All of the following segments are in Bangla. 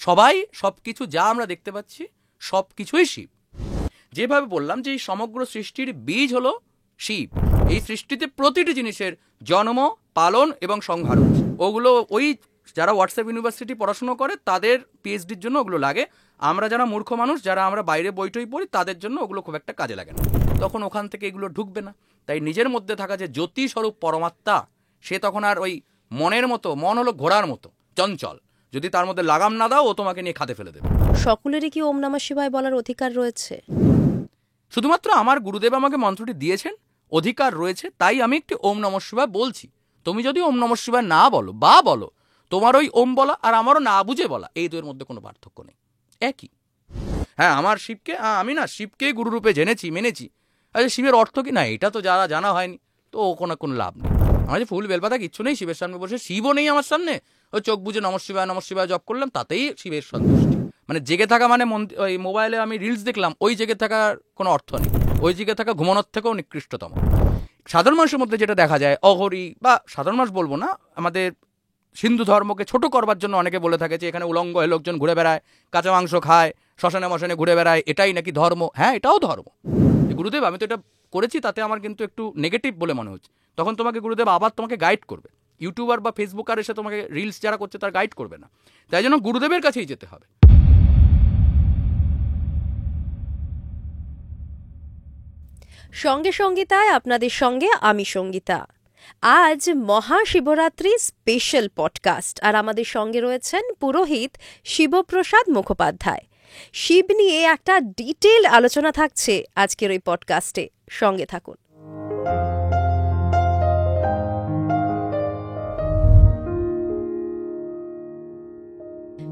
সবাই, সব কিছু যা আমরা দেখতে পাচ্ছি সব কিছুই শিব। যেভাবে বললাম যে এই সমগ্র সৃষ্টির বীজ হলো শিব। এই সৃষ্টিতে প্রতিটি জিনিসের জন্ম, পালন এবং সংহার হচ্ছে। ওগুলো ওই যারা হোয়াটসঅ্যাপ ইউনিভার্সিটি পড়াশুনো করে তাদের পিএইচডির জন্য ওগুলো লাগে। আমরা যারা মূর্খ মানুষ, যারা আমরা বাইরে বইটই পড়ি, তাদের জন্য ওগুলো খুব একটা কাজে লাগে না। তখন ওখান থেকে এগুলো ঢুকবে না। তাই নিজের মধ্যে থাকা যে জ্যোতি স্বরূপ পরমাত্মা, সে তখন আর ওই মনের মতো, মন হলো ঘোড়ার মতো চঞ্চল, যদি তার মধ্যে লাগাম না দাও ও তোমাকে নিয়ে খাদে ফেলে দেবে। সকলেরই কি ওম নমঃ শিবায় বলার অধিকার রয়েছে? শুধুমাত্র আমার গুরুদেব আমাকে মন্ত্রটি দিয়েছেন, অধিকার রয়েছে, তাই আমি একটি ওম নমঃ শিবায় বলছি। তুমি যদি ওম নমঃ শিবায় না বলো বা বলো, তোমার ওই ওম বলা আর আমারও না বুঝে বলা, এই দুয়ের মধ্যে কোনো পার্থক্য নেই, একই। হ্যাঁ, আমার শিবকে, আমি না শিবকেই গুরুরূপে জেনেছি, মেনেছি। আচ্ছা, শিবের অর্থ কি না এটা তো যারা জানা হয়নি, তো ও কোনো লাভ নেই। আমার যে ফুল বেলপাতা কিচ্ছু নেই শিবের সামনে বসে, শিবও নেই আমার সামনে, ওই চোখ বুঝে নমঃ শিবায় জপ করলাম, তাতেই শিবের সন্তুষ্টি। মানে জেগে থাকা মানে ওই মোবাইলে আমি রিলস দেখলাম, ওই জেগে থাকার কোনো অর্থ নেই। ওই জেগে থাকা ঘুমানোর থেকেও নিকৃষ্টতম। সাধারণ মানুষের মধ্যে যেটা দেখা যায়, অঘরি বা সাধারণ মানুষ বলবো না, আমাদের হিন্দু ধর্মকে ছোট করবার জন্য অনেকে বলে থাকে যে এখানে উলঙ্গ হয়ে লোকজন ঘুরে বেড়ায়, কাঁচা মাংস খায়, শ্মশানে মশানে ঘুরে বেড়ায়, এটাই নাকি ধর্ম। হ্যাঁ, এটাও ধর্ম। গুরুদেব, আমি তো এটা করেছি, তাতে আমার কিন্তু একটু নেগেটিভ বলে মনে হচ্ছে। তখন তোমাকে গুরুদেব আবার তোমাকে গাইড করবে। ইউটিউবার বা ফেসবুকার এসে তোমাকে রিলস যারা করছে তার গাইড করবে না। তাই জন্য গুরুদেবের কাছেই যেতে হবে। সঙ্গে সঙ্গীতায় আপনাদের সঙ্গে আমি সঙ্গীতা। আজ মহাশিবরাত্রি স্পেশাল পডকাস্ট, আর আমাদের সঙ্গে রয়েছেন পুরোহিত শিবপ্রসাদ মুখোপাধ্যায়। শিব নিয়ে একটা ডিটেইল আলোচনা থাকছে আজকের ওই পডকাস্টে, সঙ্গে থাকুন।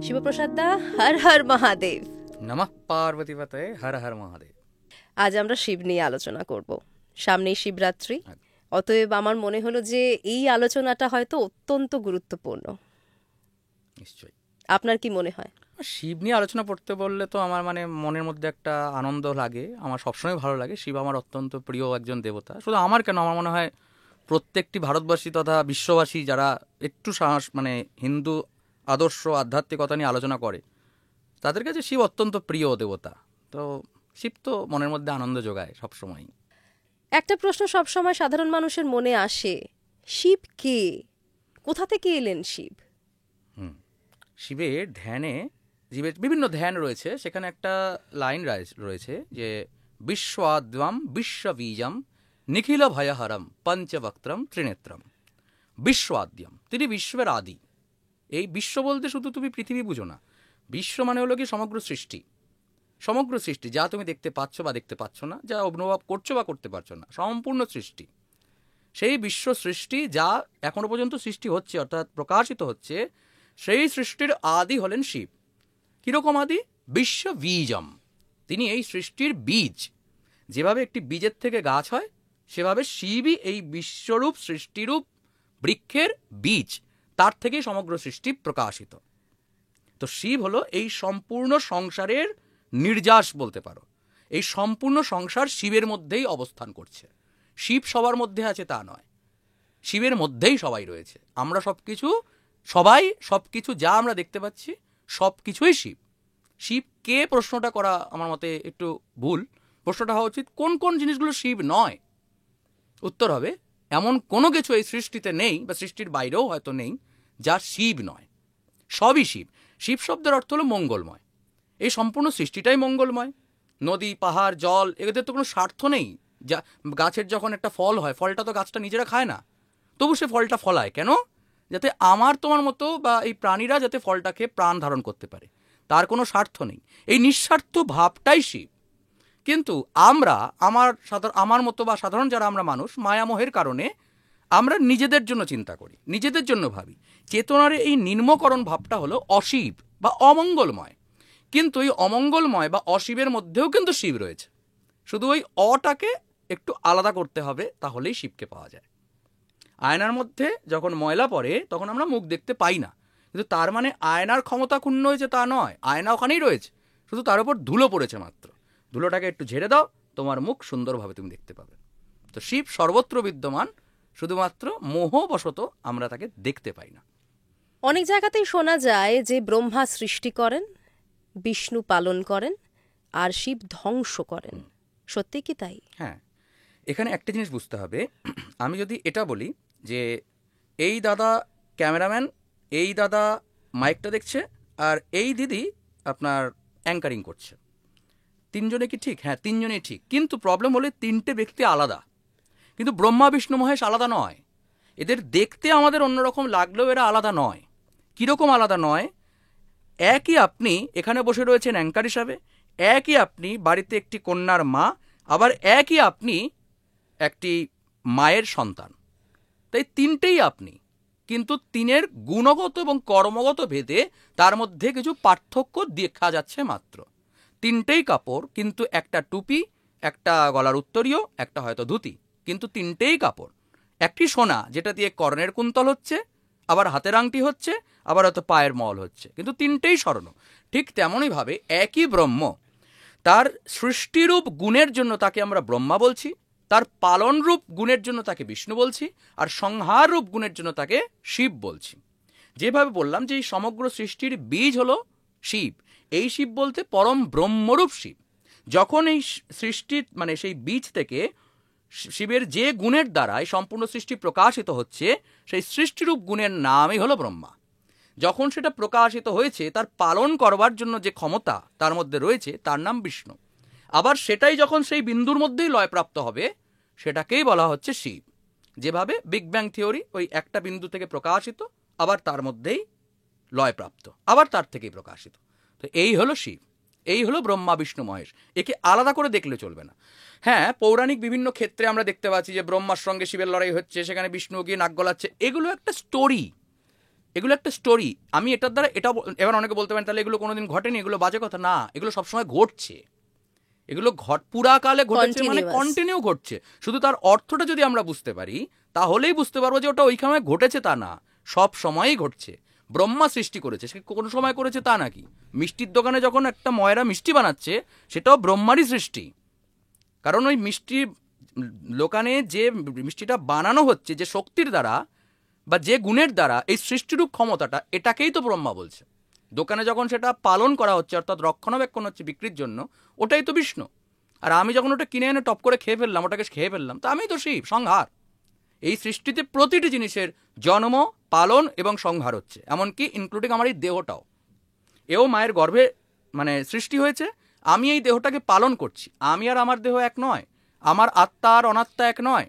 শিবপ্রসাদ দা, হর হর মহাদেব। নমঃ পার্বতীপতয়ে, হর হর মহাদেব। আজ আমরা শিব নিয়ে আলোচনা করব। সামনেই শিবরাত্রি, অতএব আমার মনে হলো যে এই আলোচনাটা হয়তো অত্যন্ত গুরুত্বপূর্ণ। নিশ্চয়ই। আপনার কি মনে হয়? শিব নিয়ে আলোচনা করতে বললে তো আমার মানে মনের মধ্যে একটা আনন্দ লাগে, আমার সবসময় ভালো লাগে। শিব আমার অত্যন্ত প্রিয় একজন দেবতা। শুধু আমার কেন, আমার মনে হয় প্রত্যেকটি ভারতবাসী তথা বিশ্ববাসী যারা একটু সাহস মানে হিন্দু আদর্শ আধ্যাত্মিকতা নিয়ে আলোচনা করে, তাদের কাছে শিব অত্যন্ত প্রিয় দেবতা। তো শিব তো মনের মধ্যে আনন্দ যোগায় সবসময়। একটা প্রশ্ন সবসময় সাধারণ মানুষের মনে আসে, শিব কে? কোথা থেকে এলেন শিব? শিবের ধ্যানে, জীবের বিভিন্ন ধ্যান রয়েছে, সেখানে একটা লাইন রয়েছে যে বিশ্বআদ্যম বিশ্ববীজম নিখিল ভয়হরম পঞ্চবক্ত্রম ত্রিনেত্রম। বিশ্বআদ্যম, তিনি বিশ্বের আদি। এই বিশ্ব বলতে শুধু তুমি পৃথিবী বুঝো না, বিশ্ব মানে হলো কি সমগ্র সৃষ্টি। সমগ্র সৃষ্টি যা তুমি দেখতে পাচ্ছ বা দেখতে পাচ্ছ না, যা অনুভব করছো বা করতে পারছো না, সম্পূর্ণ সৃষ্টি। সেই বিশ্ব সৃষ্টি যা এখনো পর্যন্ত সৃষ্টি হচ্ছে, অর্থাৎ প্রকাশিত হচ্ছে, সেই সৃষ্টির আদি হলেন শিব। কিরকম আদি? বিশ্ব বীজম, তিনি এই সৃষ্টির বীজ। যেভাবে একটি বীজের থেকে গাছ হয়, সেভাবে শিবই এই বিশ্বরূপ সৃষ্টিরূপ বৃক্ষের বীজ, তার থেকেই সমগ্র সৃষ্টি প্রকাশিত। তো শিব হলো এই সম্পূর্ণ সংসারের নির্যাস বলতে পারো। এই সম্পূর্ণ সংসার শিবের মধ্যেই অবস্থান করছে। শিব সবার মধ্যে আছে তা নয়, শিবের মধ্যেই সবাই রয়েছে। আমরা সবাই সবকিছু যা আমরা দেখতে পাচ্ছি সব কিছুই শিব। শিব কে প্রশ্নটা করা আমার মতে একটু ভুল। প্রশ্নটা হওয়া উচিত কোন কোন জিনিসগুলো শিব নয়। উত্তর হবে এমন কোনো কিছু এই সৃষ্টিতে নেই, বা সৃষ্টির বাইরেও হয়তো নেই, যা শিব নয়। সবই শিব। শিব শব্দের অর্থ হলো মঙ্গলময়। এই সম্পূর্ণ সৃষ্টিটাই মঙ্গলময়। নদী, পাহাড়, জল, এদের তো কোনো স্বার্থ নেই। যা গাছের যখন একটা ফল হয়, ফলটা তো গাছটা নিজেরা খায় না, তবু সে ফলটা ফলায় কেন? যাতে আমার তোমার মতো বা এই প্রাণীরা যাতে ফলটা খেয়ে প্রাণ ধারণ করতে পারে, তার কোনো স্বার্থ নেই। এই নিঃস্বার্থ ভাবটাই শিব। কিন্তু আমার মতো বা সাধারণ যারা আমরা মানুষ, মায়ামোহের কারণে আমরা নিজেদের জন্য চিন্তা করি, নিজেদের জন্য ভাবি। চেতনার এই নিম্নকরণ ভাবটা হলো অশিব বা অমঙ্গলময়। কিন্তু এই অমঙ্গলময় বা অশিবের মধ্যেও কিন্তু শিব রয়েছে। শুধু ওই অটাকে একটু আলাদা করতে হবে, তাহলেই শিবকে পাওয়া যায়। আয়নার মধ্যে যখন ময়লা পড়ে তখন আমরা মুখ দেখতে পাই না, কিন্তু তার মানে আয়নার ক্ষমতা ক্ষুণ্ণ হয়েছে তা নয়। আয়না ওখানেই রয়েছে, শুধু তার উপর ধুলো পড়েছে মাত্র। ধুলোটাকে একটু ঝেড়ে দাও, তোমার মুখ সুন্দরভাবে তুমি দেখতে পাবে। তো শিব সর্বত্র বিদ্যমান, শুধুমাত্র মোহবশত আমরা তাকে দেখতে পাই না। অনেক জায়গাতেই শোনা যায় যে ব্রহ্মা সৃষ্টি করেন, বিষ্ণু পালন করেন, আর শিব ধ্বংস করেন। সত্যি কি তাই? হ্যাঁ, এখানে একটা জিনিস বুঝতে হবে। আমি যদি এটা বলি যে এই দাদা ক্যামেরাম্যান, এই দাদা মাইকটা দেখছে, আর এই দিদি আপনার অ্যাঙ্কারিং করছে, তিনজনে কি ঠিক? হ্যাঁ, তিনজনেই ঠিক। কিন্তু প্রবলেম হলে তিনটে ব্যক্তি আলাদা, কিন্তু ব্রহ্মা বিষ্ণু মহেশ আলাদা নয়। এদের দেখতে আমাদের অন্যরকম লাগলেও এরা আলাদা নয়। কীরকম আলাদা নয়? একই আপনি এখানে বসে রয়েছেন অ্যাঙ্কার হিসাবে, একই আপনি বাড়িতে একটি কন্যার মা, আবার একই আপনি একটি মায়ের সন্তান। তাই তিনটেই আপনি, কিন্তু তিনের গুণগত এবং কর্মগত ভেদে তার মধ্যে কিছু পার্থক্য দেখা যাচ্ছে মাত্র। তিনটেই কাপড়, কিন্তু একটা টুপি, একটা গলার উত্তরীয়, একটা হয়তো ধুতি, কিন্তু তিনটেই কাপড়। একটি সোনা, যেটা দিয়ে কর্ণের কুন্তল হচ্ছে, আবার হাতের আংটি হচ্ছে, আবার হয়তো পায়ের মল হচ্ছে, কিন্তু তিনটেই স্বর্ণ। ঠিক তেমনইভাবে একই ব্রহ্ম, তার সৃষ্টিরূপ গুণের জন্য তাকে আমরা ব্রহ্মা বলছি, তার পালনরূপ গুণের জন্য তাকে বিষ্ণু বলছি, আর সংহাররূপ গুণের জন্য তাকে শিব বলছি। যেভাবে বললাম যে এই সমগ্র সৃষ্টির বীজ হলো শিব, এই শিব বলতে পরম ব্রহ্মরূপ শিব। যখন এই সৃষ্টির মানে সেই বীজ থেকে শিবের যে গুণের দ্বারা এই সম্পূর্ণ সৃষ্টি প্রকাশিত হচ্ছে, সেই সৃষ্টিরূপ গুণের নামই হলো ব্রহ্মা। যখন সেটা প্রকাশিত হয়েছে, তার পালন করবার জন্য যে ক্ষমতা তার মধ্যে রয়েছে, তার নাম বিষ্ণু। আবার সেটাই যখন সেই বিন্দুর মধ্যেই লয়প্রাপ্ত হবে, সেটাকেই বলা হচ্ছে শিব। যেভাবে বিগ ব্যাং থিওরি ওই একটা বিন্দু থেকে প্রকাশিত, আবার তার মধ্যেই লয়প্রাপ্ত, আবার তার থেকেই প্রকাশিত। তো এই হলো শিব, এই হলো ব্রহ্মা বিষ্ণু মহেশ। একে আলাদা করে দেখলে চলবে না। হ্যাঁ, পৌরাণিক বিভিন্ন ক্ষেত্রে আমরা দেখতে পাচ্ছি যে ব্রহ্মার সঙ্গে শিবের লড়াই হচ্ছে, সেখানে বিষ্ণু গিয়ে নাক গলাচ্ছে। এগুলো একটা স্টোরি, এগুলো একটা স্টোরি। আমি এটার দ্বারা এটা এবার অনেকে বলতে পারেন তাহলে এগুলো কোনোদিন ঘটেনি, এগুলো বাজে কথা। না, এগুলো সবসময় ঘটছে। এগুলো পুরাকালে ঘটেছে, মানে কন্টিনিউ ঘটছে। শুধু তার অর্থটা যদি আমরা বুঝতে পারি, তাহলেই বুঝতে পারবো যে ওটা ওইখানে ঘটেছে তা না, সব সময়ই ঘটছে। ব্রহ্মা সৃষ্টি করেছে, সে কোনো সময় করেছে তা নাকি? মিষ্টির দোকানে যখন একটা ময়রা মিষ্টি বানাচ্ছে, সেটাও ব্রহ্মারই সৃষ্টি। কারণ ওই মিষ্টি দোকানে যে মিষ্টিটা বানানো হচ্ছে, যে শক্তির দ্বারা বা যে গুণের দ্বারা এই সৃষ্টিরূপ ক্ষমতাটা, এটাকেই তো ব্রহ্মা বলছে। দোকানে যখন সেটা পালন করা হচ্ছে, অর্থাৎ রক্ষণাবেক্ষণ হচ্ছে বিক্রির জন্য, ওটাই তো বিষ্ণু। আর আমি যখন ওটা কিনে এনে টপ করে খেয়ে ফেললাম, ওটাকে খেয়ে ফেললাম, তা আমি তো শিব, সংহার। এই সৃষ্টিতে প্রতিটি জিনিসের জন্ম, পালন এবং সংহার হচ্ছে, এমনকি ইনক্লুডিং আমার এই দেহটাও। এও মায়ের গর্ভে মানে সৃষ্টি হয়েছে, আমি এই দেহটাকে পালন করছি। আমি আর আমার দেহ এক নয়, আমার আত্মা আর অনাত্মা এক নয়।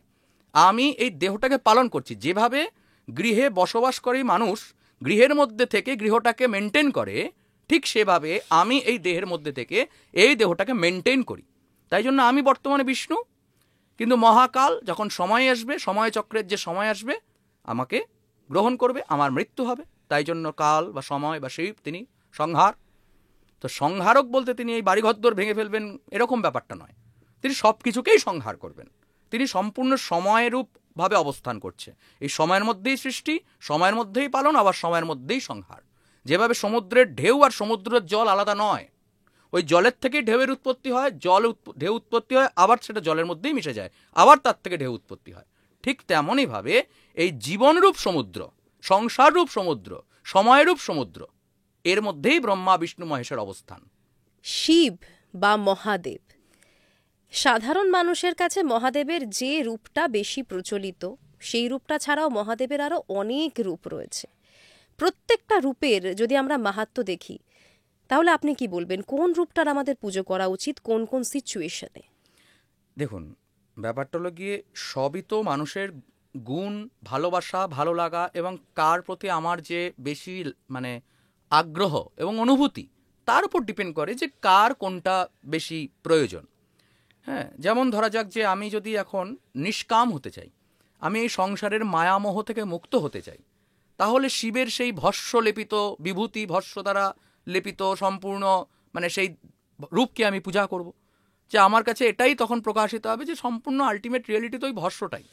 আমি এই দেহটাকে পালন করছি। যেভাবে গৃহে বসবাসকারী মানুষ গৃহের মধ্যে থেকে গৃহটাকে মেনটেন করে, ঠিক সেভাবে আমি এই দেহের মধ্যে থেকে এই দেহটাকে মেনটেন করি। তাই জন্য আমি বর্তমানে বিষ্ণু, কিন্তু মহাকাল যখন সময় আসবে, সময় চক্রের যে সময় আসবে, আমাকে গ্রহণ করবে, আমার মৃত্যু হবে। তাই জন্য কাল বা সময় বা শিব তিনি সংহার। তো সংহারক বলতে তিনি এই বাড়িঘরদোর ভেঙে ফেলবেন এরকম ব্যাপারটা নয়, তিনি সব কিছুকেই সংহার করবেন। তিনি সম্পূর্ণ সময়রূপভাবে অবস্থান করছে। এই সময়ের মধ্যেই সৃষ্টি, সময়ের মধ্যেই পালন, আবার সময়ের মধ্যেই সংহার। যেভাবে সমুদ্রের ঢেউ আর সমুদ্রের জল আলাদা নয়, ওই জলের থেকেই ঢেউয়ের উৎপত্তি হয়, ঢেউ উৎপত্তি হয়, আবার সেটা জলের মধ্যেই মিশে যায়, আবার তার থেকে ঢেউ উৎপত্তি হয়। ঠিক তেমনইভাবে এই জীবনরূপ সমুদ্র, সংসাররূপ সমুদ্র, সময়রূপ সমুদ্র, এর মধ্যেই ব্রহ্মা বিষ্ণু মহেশের অবস্থান। শিব বা মহাদেব, সাধারণ মানুষের কাছে মহাদেবের যে রূপটা বেশি প্রচলিত, সেই রূপটা ছাড়াও মহাদেবের আরও অনেক রূপ রয়েছে। প্রত্যেকটা রূপের যদি আমরা মাহাত্ম্য দেখি, তাহলে আপনি কি বলবেন কোন রূপটার আমাদের পুজো করা উচিত, কোন কোন সিচুয়েশনে? দেখুন, ব্যাপারটা হলো গিয়ে সবই তো মানুষের গুণ, ভালোবাসা, ভালো লাগা এবং কার প্রতি আমার যে বেশি মানে আগ্রহ এবং অনুভূতি, তার উপর ডিপেন্ড করে যে কার কোনটা বেশি প্রয়োজন। হ্যাঁ, যেমন ধরা যাক যে আমি যদি এখন নিষ্কাম হতে চাই, আমি এই সংসারের মায়ামোহ থেকে মুক্ত হতে চাই, তাহলে শিবের সেই ভস্য লেপিত বিভূতি, ভস্য দ্বারা লেপিত সম্পূর্ণ মানে সেই রূপকে আমি পূজা করব। যে আমার কাছে এটাই তখন প্রকাশিত হবে যে সম্পূর্ণ আলটিমেট রিয়েলিটি তো ওই ভস্যটাই।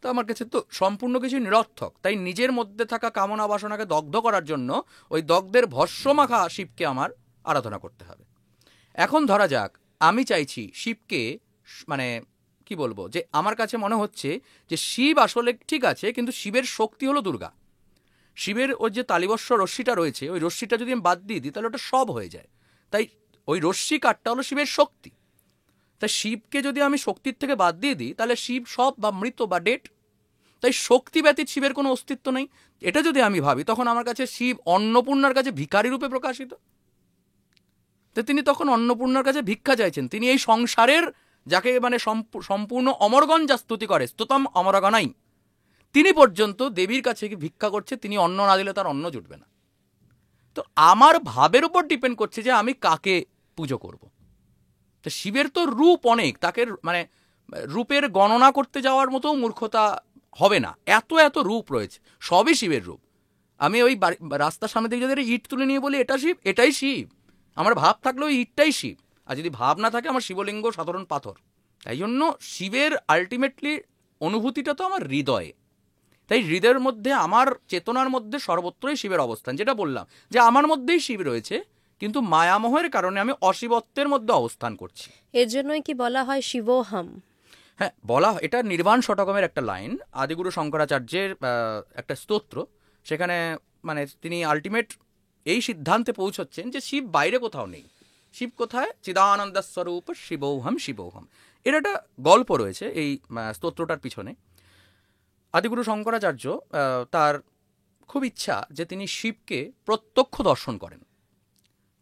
তো আমার কাছে তো সম্পূর্ণ কিছু নিরর্থক। তাই নিজের মধ্যে থাকা কামনা বাসনাকে দগ্ধ করার জন্য ওই দগ্ধের ভস্যমাখা শিবকে আমার আরাধনা করতে হবে। এখন ধরা যাক আমি চাইছি শিবকে মানে কি বলবো, যে আমার কাছে মনে হচ্ছে যে শিব আসলে ঠিক আছে, কিন্তু শিবের শক্তি হলো দুর্গা। শিবের ওই যে তালিবস্য রশ্মিটা রয়েছে, ওই রশ্মিটা যদি আমি বাদ দিয়ে দিই তাহলে ওটা সব হয়ে যায়। তাই ওই রশ্মি কাঠটা হলো শিবের শক্তি। তাই শিবকে যদি আমি শক্তির থেকে বাদ দিয়ে দিই তাহলে শিব সব বা মৃত বা ডেড। তাই শক্তি ব্যতীত শিবের কোনো অস্তিত্ব নেই। এটা যদি আমি ভাবি তখন আমার কাছে শিব অন্নপূর্ণার কাছে ভিখারি রূপে প্রকাশিত। তো তিনি তখন অন্নপূর্ণার কাছে ভিক্ষা চাইছেন। তিনি এই সংসারের যাকে মানে সম্পূর্ণ অমরগণ যা স্তুতি করে, স্তুতম অমরগণাই, তিনি পর্যন্ত দেবীর কাছে ভিক্ষা করছে। তিনি অন্ন না দিলে তার অন্ন জুটবে না। তো আমার ভাবের উপর ডিপেন্ড করছে যে আমি কাকে পুজো করব। তো শিবের তো রূপ অনেক, তাকে মানে রূপের গণনা করতে যাওয়ার মতো মূর্খতা হবে না। এত এত রূপ রয়েছে, সবই শিবের রূপ। আমি ওই রাস্তার সামনে থেকে যদি ইট তুলে নিয়ে বলি এটা শিব, এটাই শিব। আমার ভাব থাকলে ওই ইটটাই শিব, আর যদি ভাব না থাকে আমার শিবলিঙ্গ সাধারণ পাথর। তাই জন্য শিবের আলটিমেটলি অনুভূতিটা তো আমার হৃদয়ে। তাই হৃদয়ের মধ্যে, আমার চেতনার মধ্যে সর্বত্রই শিবের অবস্থান। যেটা বললাম যে আমার মধ্যেই শিব রয়েছে, কিন্তু মায়ামোহের কারণে আমি অশিবত্বের মধ্যে অবস্থান করছি। এর জন্যই কি বলা হয় শিবোহম? হ্যাঁ, বলা, এটা নির্বাণ শতকমের একটা লাইন, আদিগুরু শঙ্করাচার্যের একটা স্তোত্র। সেখানে মানে তিনি আলটিমেট এই সিদ্ধান্তে পৌঁছচ্ছেন যে শিব বাইরে কোথাও নেই। শিব কোথায়? চিদানন্দ স্বরূপ শিবোহম শিবোহম। এর একটা গল্প রয়েছে এই স্তোত্রটার পিছনে। আদিগুরু শঙ্করাচার্য তার খুব ইচ্ছা যে তিনি শিবকে প্রত্যক্ষ দর্শন করেন।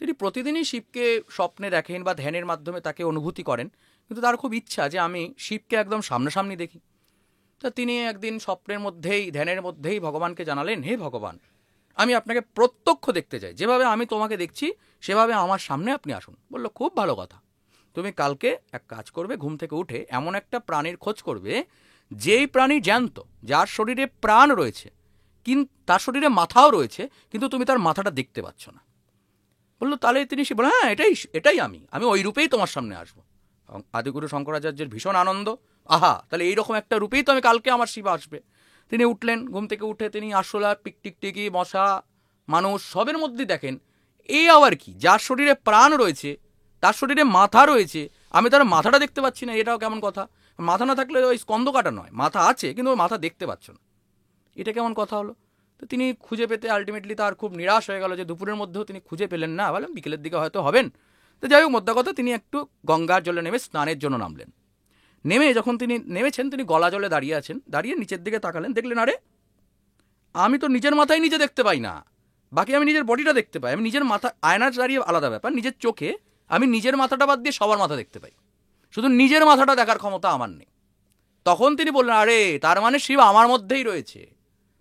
তিনি প্রতিদিনই শিবকে স্বপ্নে দেখেন বা ধ্যানের মাধ্যমে তাকে অনুভূতি করেন, কিন্তু তার খুব ইচ্ছা যে আমি শিবকে একদম সামনাসামনি দেখি। তা তিনি একদিন স্বপ্নের মধ্যেই, ধ্যানের মধ্যেই ভগবানকে জানালেন, হে ভগবান, আমি আপনাকে প্রত্যক্ষ দেখতে চাই। যেভাবে আমি তোমাকে দেখছি সেভাবে আমার সামনে আপনি আসুন। বলল, খুব ভালো কথা। তুমি কালকে এক কাজ করবে, ঘুম থেকে উঠে এমন একটা প্রাণীর খোঁজ করবে যেই প্রাণী জ্যান্ত, যার শরীরে প্রাণ রয়েছে, কিন্তু তার শরীরে মাথাও রয়েছে, কিন্তু তুমি তার মাথাটা দেখতে পাচ্ছ না। বললো, তাহলে তিনি সে বলে, হ্যাঁ এটাই এটাই আমি ওই রূপেই তোমার সামনে আসবো। আদিগুরু শঙ্করাচার্যের ভীষণ আনন্দ, আহা, তাহলে এইরকম একটা রূপেই তো আমি কালকে আমার শিব আসবে। তিনি উঠলেন, ঘুম থেকে উঠে তিনি আরশোলা, টিকটিকি, মশা, মানুষ সবের মধ্যে দেখেন এই আবার কি, যার শরীরে প্রাণ রয়েছে, তার শরীরে মাথা রয়েছে, আমি তার মাথাটা দেখতে পাচ্ছি না। এটাও কেমন কথা? মাথা না থাকলে ওই স্কন্দ কাটা নয়, মাথা আছে কিন্তু ওই মাথা দেখতে পাচ্ছ না, এটা কেমন কথা হলো? তো তিনি খুঁজে পেতে আলটিমেটলি তার খুব নিরাশ হয়ে গেল যে দুপুরের মধ্যেও তিনি খুঁজে পেলেন না। বললাম বিকেলের দিকে হয়তো হবেন। তো যাই হোক, মোদ্দা কথা, তিনি একটু গঙ্গার জলে নেমে স্নানের জন্য নামলেন। নেমে যখন তিনি নেমেছেন, তিনি গলা জলে দাঁড়িয়ে আছেন। দাঁড়িয়ে নিচের দিকে তাকালেন, দেখলেন আরে আমি তো নিজের মাথায় নিজে দেখতে পাই না, বাকি আমি নিজের বডিটা দেখতে পাই। আমি নিজের মাথা, আয়নার দাঁড়িয়ে আলাদা ব্যাপার, নিজের চোখে আমি নিজের মাথাটা বাদ দিয়ে সবার মাথা দেখতে পাই, শুধু নিজের মাথাটা দেখার ক্ষমতা আমার নেই। তখন তিনি বললেন, আরে তার মানে শিব আমার মধ্যেই রয়েছে।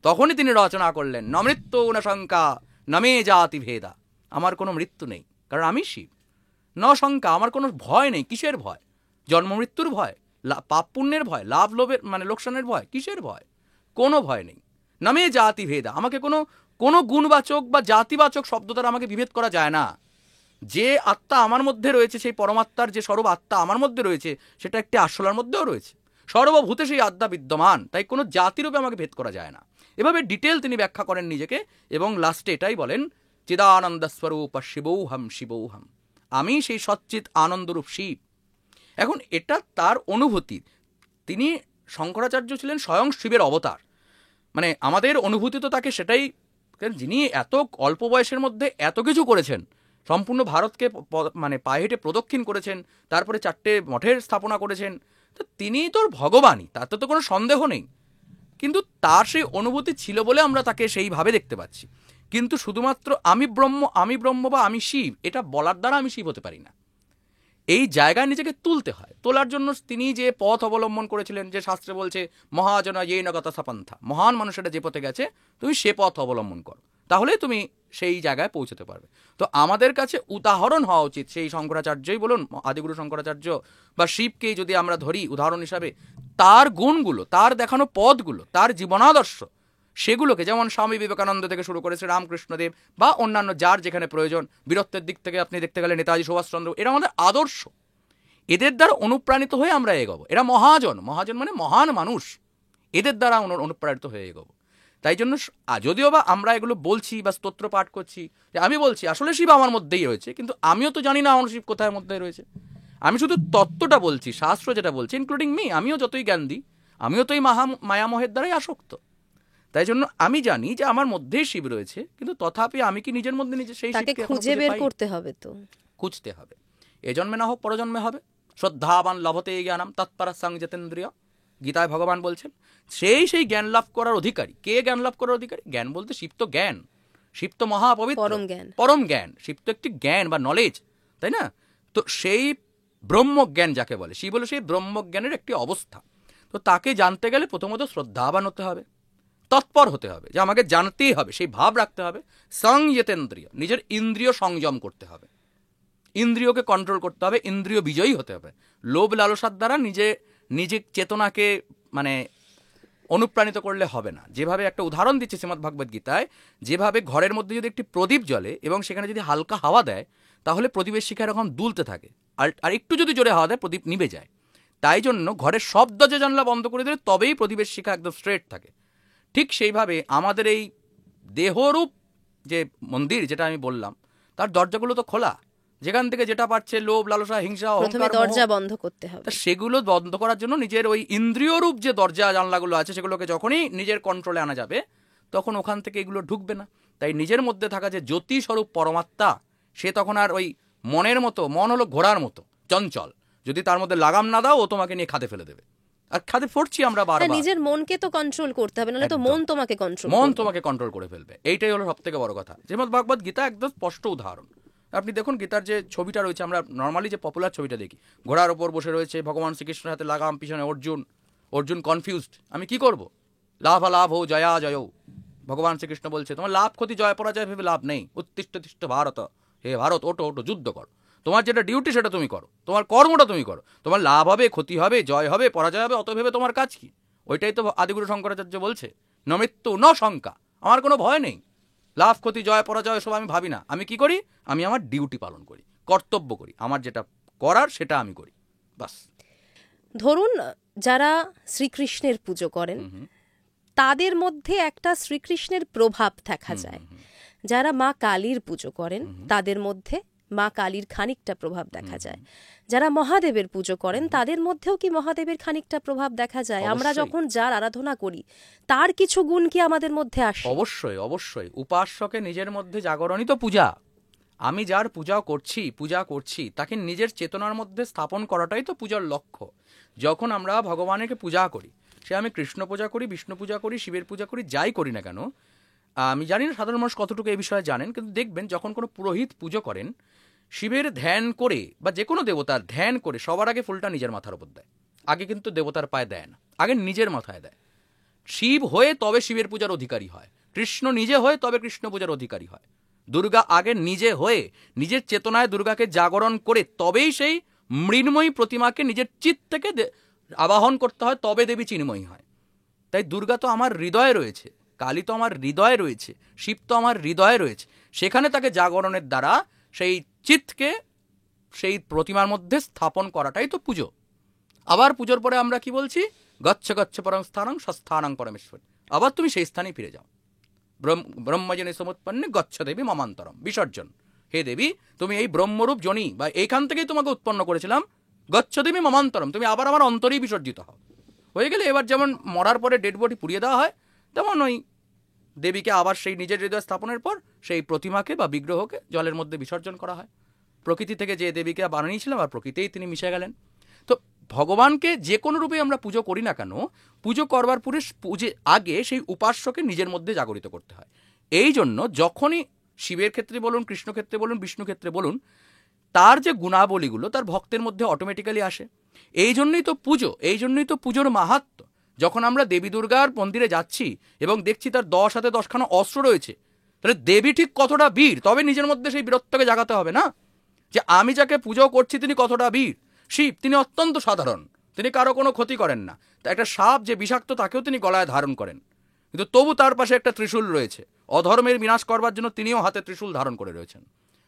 তখনই তিনি রচনা করলেন, ন মৃত্যু ন শঙ্কা নমে জাতি ভেদা। আমার কোনো মৃত্যু নেই, কারণ আমি শিব। ন শঙ্কা, আমার কোনো ভয় নেই। কিসের ভয়? জন্ম মৃত্যুর ভয়, পাপ পুণ্যের ভয়, লাভ লোভের মানে লোকসানের ভয়? কিসের ভয়? কোনো ভয় নেই। নমে জাতি ভেদা, আমাকে কোনো গুণবাচক বা জাতিবাচক শব্দ দ্বারা আমাকে বিভেদ করা যায় না। যে আত্মা আমার মধ্যে রয়েছে, সেই পরমাত্মার যে স্বরূপ আত্মা আমার মধ্যে রয়েছে, সেটা একটি আরশোলার মধ্যেও রয়েছে। সর্বভূতে সেই আত্মা বিদ্যমান, তাই কোনো জাতিরূপে আমাকে ভেদ করা যায় না। এভাবে ডিটেল তিনি ব্যাখ্যা করেন নিজেকে, এবং লাস্টে এটাই বলেন, চিদানন্দ স্বরূপ শিবৌহম শিবৌহম, আমি সেই সচ্চিত আনন্দরূপ শিব। এখন এটা তার অনুভূতি। তিনি শঙ্করাচার্য ছিলেন স্বয়ং শিবের অবতার। মানে আমাদের অনুভূতি তো তাকে সেটাই, যিনি এত অল্প বয়সের মধ্যে এত কিছু করেছেন, সম্পূর্ণ ভারতকে মানে পায়ে হেঁটে প্রদক্ষিণ করেছেন, তারপরে 4টে মঠের স্থাপনা করেছেন। তো তিনি তোর ভগবানই, তাতে তো কোনো সন্দেহ নেই। কিন্তু তার সেই অনুভূতি ছিল বলে আমরা তাকে সেইভাবে দেখতে পাচ্ছি। কিন্তু শুধুমাত্র আমি ব্রহ্ম বা আমি শিব, এটা বলার দ্বারা আমি শিব হতে পারি না। এই জায়গায় নিজেকে তুলতে হয়। তোলার জন্য তিনি যে পথ অবলম্বন করেছিলেন, যে শাস্ত্রে বলছে মহাজনা এই নগত সাপন্থা, মহান মানুষেরা যে পথে গেছে তুমি সে পথ অবলম্বন করো, তাহলে তুমি সেই জায়গায় পৌঁছতে পারবে। তো আমাদের কাছে উদাহরণ হওয়া উচিত সেই শঙ্করাচার্যই বলুন, আদিগুরু শঙ্করাচার্য বা শিবকেই যদি আমরা ধরি উদাহরণ হিসাবে, তার গুণগুলো, তার দেখানো পথগুলো, তার জীবনাদর্শ, সেগুলোকে, যেমন স্বামী বিবেকানন্দ থেকে শুরু করে শ্রীরামকৃষ্ণদেব বা অন্যান্য যার যেখানে প্রয়োজন, বীরত্বের দিক থেকে আপনি দেখতে গেলে নেতাজি সুভাষচন্দ্র, এরা আমাদের আদর্শ। এদের দ্বারা অনুপ্রাণিত হয়ে আমরা এগোবো। এরা মহাজন মানে মহান মানুষ, এদের দ্বারা অনুপ্রাণিত হয়ে এগোবো। তাই জন্য যদিও বা আমরা এগুলো বলছি বা স্তোত্র পাঠ করছি, যে আমি বলছি আসলে শিব আমার মধ্যেই রয়েছে, কিন্তু আমিও তো জানি না আমার শিব কোথায় মধ্যে রয়েছে। আমি শুধু তত্ত্বটা বলছি, শাস্ত্র যেটা বলছে, ইনক্লুডিং মি, আমিও যতই জ্ঞান দিই, আমিও তো এই মায়ামোহের দ্বারাই আসক্ত। তাই জন্য আমি জানি যে আমার মধ্যেই শিব রয়েছে, কিন্তু তথাপি আমি কি নিজের মধ্যে নিজে সেই তাকে শিবকে এখনো খুঁজে খুঁজে বের পাইনি? করতে হবে তো। খুঁজতে হবে, এ জন্মে না হোক পরজন্মে হবে। শ্রদ্ধাবান লভতে জ্ঞানম তৎপর সংযতেন্দ্রিয়, গীতায় ভগবান বলছেন। সেই জ্ঞান লাভ করার অধিকারী। কে জ্ঞান লাভ করার অধিকারী? জ্ঞান বলতে শিব তো জ্ঞান, শিব তো মহাপবিত্র, পরম জ্ঞান। পরম জ্ঞান। শিব তো একটি জ্ঞান বা নলেজ, তাই না? তো সেই ব্রহ্মজ্ঞান যাকে বলে, শিব হলো সেই ব্রহ্মজ্ঞানের একটি অবস্থা। তো তাকে জানতে গেলে প্রথমত শ্রদ্ধাবান হতে হবে, তৎপর হতে হবে, যে আমাকে জানতেই হবে, সেই ভাব রাখতে হবে। সংযতেন্দ্রিয়, নিজের ইন্দ্রিয় সংযম করতে হবে, ইন্দ্রিয়কে কন্ট্রোল করতে হবে, ইন্দ্রিয় বিজয়ী হতে হবে। লোভ লালসার দ্বারা নিজে চেতনাকে মানে অনুপ্রাণিত করলে হবে না। যেভাবে একটা উদাহরণ দিচ্ছে শ্রীমদ্ ভাগবত গীতায়, যেভাবে ঘরের মধ্যে যদি একটি প্রদীপ জ্বলে এবং সেখানে যদি হালকা হাওয়া দেয়, তাহলে প্রদীপের শিখা এরকম দুলতে থাকে, আর একটু যদি জোরে হাওয়া দেয় প্রদীপ নিভে যায়। তাই জন্য ঘরের সব দরজা জানলা বন্ধ করে দিলে তবেই প্রদীপের শিখা একদম স্ট্রেট থাকে। ঠিক সেইভাবে আমাদের এই দেহরূপ যে মন্দির, যেটা আমি বললাম, তার দরজাগুলো তো খোলা, যেখান থেকে যেটা পাচ্ছে লোভ লালসা হিংসা প্রথমে অহংকার দরজা মোহ, বন্ধ করতে হবে। তা সেগুলো বন্ধ করার জন্য নিজের ওই ইন্দ্রিয়রূপ যে দরজা জানলাগুলো আছে সেগুলোকে যখনই নিজের কন্ট্রোলে আনা যাবে, তখন ওখান থেকে এগুলো ঢুকবে না। তাই নিজের মধ্যে থাকা যে জ্যোতি স্বরূপ পরমাত্মা, সে তখন আর ওই মনের মতো, মন হলো ঘোড়ার মতো চঞ্চল, যদি তার মধ্যে লাগাম না দাও ও তোমাকে নিয়ে খাদে ফেলে দেবে। আর খাদে পড়ছি আমরা বারবার। নিজের মনকে তো কন্ট্রোল করতে হবে, নাহলে তো একদম। মন তোমাকে কন্ট্রোল মন তোমাকে কন্ট্রোল করে ফেলবে, এইটাই হলো সব থেকে বড় কথা। যেমন ভাগবত গীতা একদম স্পষ্ট উদাহরণ। আপনি দেখুন গীতার যে ছবিটা রয়েছে, আমরা নর্মালি যে পপুলার ছবিটা দেখি, ঘোড়ার ওপর বসে রয়েছে ভগবান শ্রীকৃষ্ণের হাতে লাগাম, পিছনে অর্জুন কনফিউজড, আমি কি করব? লাভ হো জয়া জয়। ভগবান শ্রীকৃষ্ণ বলছে তোমার লাভ ক্ষতি জয় পরাজয় ভেবে লাভ নেই, উত্তিষ্ঠ তিষ্ঠ ভারত, হে ভারত ওটো যুদ্ধ করো, তোমার যেটা ডিউটি সেটা তুমি করো, তোমার কর্মটা তুমি করো, তোমার লাভ হবে ক্ষতি হবে জয় হবে পরাজয় হবে অত ভেবে তোমার কাজ কি? ওইটাই তো আদিগুরু শঙ্করাচার্য বলছে, ন মৃত্যু ন শঙ্কা, আমার কোনো ভয় নেই, লাভ ক্ষতি জয় পরাজয় সব আমি ভাবি না। আমি কি করি? আমি আমার ডিউটি পালন করি, কর্তব্য করি, আমার যেটা করার সেটা আমি করি, বাস। ধরুন যারা শ্রীকৃষ্ণের পুজো করেন, তাদের মধ্যে একটা শ্রীকৃষ্ণের প্রভাব দেখা যায়। যারা মা কালীর পুজো করেন, তাদের মধ্যে মা কালীর খানিকটা প্রভাব দেখা যায়। যারা মহাদেবের পুজো করেন, তাদের মধ্যেও কি মহাদেবের খানিকটা প্রভাব দেখা যায়? আমরা যখন যার আরাধনা করি, তার কিছু গুণ কি আমাদের মধ্যে আসে? অবশ্যই অবশ্যই। উপাস্যকে নিজের মধ্যে জাগরণই তো পূজা। আমি যার পূজা করছি তাকে নিজের চেতনার মধ্যে স্থাপন করাটাই তো পূজার লক্ষ্য। যখন আমরা ভগবানকে পূজা করি, সে আমি কৃষ্ণ পূজা করি, বিষ্ণু পূজা করি, শিবের পূজা করি, যাই করি না কেন, আমি জানি না সাধারণ মানুষ কতটুকু এই বিষয়ে জানেন, কিন্তু দেখবেন যখন কোনো পুরোহিত পুজো করেন, শিবের ধ্যান করে বা যে কোনো দেবতার ধ্যান করে সবার আগে ফুলটা নিজের মাথার উপর দেয়। আগে কিন্তু দেবতার পায়ে দেয় না, আগে নিজের মাথায় দেয়। শিব হয়ে তবে শিবের পূজার অধিকারী হয়, কৃষ্ণ নিজে হয়ে তবে কৃষ্ণ পূজার অধিকারী হয়। দুর্গা আগে নিজে হয়ে নিজের চেতনায় দুর্গাকে জাগরণ করে তবেই সেই মৃন্ময়ী প্রতিমাকে নিজের চিৎ থেকে আবাহন করতে হয়, তবে দেবী চিন্ময়ী হয়। তাই দুর্গা তো আমার হৃদয়ে রয়েছে, কালী তো আমার হৃদয়ে রয়েছে, শিব তো আমার হৃদয়ে রয়েছে। সেখানে তাকে জাগরণের দ্বারা সেই চিৎকে সেই প্রতিমার মধ্যে স্থাপন করাটাই তো পুজো। আবার পুজোর পরে আমরা কি বলছি? গচ্ছ গচ্ছ পরং স্থানং সস্থানং পরমেশ্বর। আবার তুমি সেই স্থানেই ফিরে যাও। ব্রহ্মজনে সমুৎপন্নে গচ্ছ দেবী মমান্তরম, বিসর্জন। হে দেবী, তুমি এই ব্রহ্মরূপ জনি বা এইখান থেকেই তোমাকে উৎপন্ন করেছিলাম, গচ্ছ দেবী মমান্তরম, তুমি আবার আমার অন্তরেই বিসর্জিত হও। হয়ে গেলে এবার যেমন মরার পরে ডেড বডি পুড়িয়ে দেওয়া হয়, তেমন ওই দেবীকে আবার সেই নিজের হৃদয় স্থাপনের পর সেই প্রতিমাকে বা বিগ্রহকে জলের মধ্যে বিসর্জন করা হয়। প্রকৃতি থেকে যে দেবীকে বানিয়েছিলাম আর প্রকৃতিতেই তিনি মিশে গেলেন। তো ভগবানকে যে কোনো রূপে আমরা পুজো করি না কেন, পুজো করবার পরে আগে সেই উপাস্যকে নিজের মধ্যে জাগরিত করতে হয়। এই জন্য যখনই শিবের ক্ষেত্রে বলুন, কৃষ্ণ ক্ষেত্রে বলুন, বিষ্ণু ক্ষেত্রে বলুন, তার যে গুণাবলীগুলো তার ভক্তের মধ্যে অটোমেটিক্যালি আসে। এই জন্যই তো পুজোর মাহাত্ম্য। যখন আমরা দেবী দুর্গার মন্দিরে যাচ্ছি এবং দেখছি তার 10 হাতে 10খানা অস্ত্র রয়েছে, তাহলে দেবী ঠিক কতটা বীর, তবে নিজের মধ্যে সেই বীরত্বকে জাগাতে হবে না, যে আমি যাকে পুজো করছি তিনি কতটা বীর। শিব তিনি অত্যন্ত সাধারণ, তিনি কারো কোনো ক্ষতি করেন না। তা একটা সাপ যে বিষাক্ত তাকেও তিনি গলায় ধারণ করেন, কিন্তু তবু তার পাশে একটা ত্রিশূল রয়েছে, অধর্মের বিনাশ করবার জন্য তিনিও হাতে ত্রিশূল ধারণ করে রয়েছেন।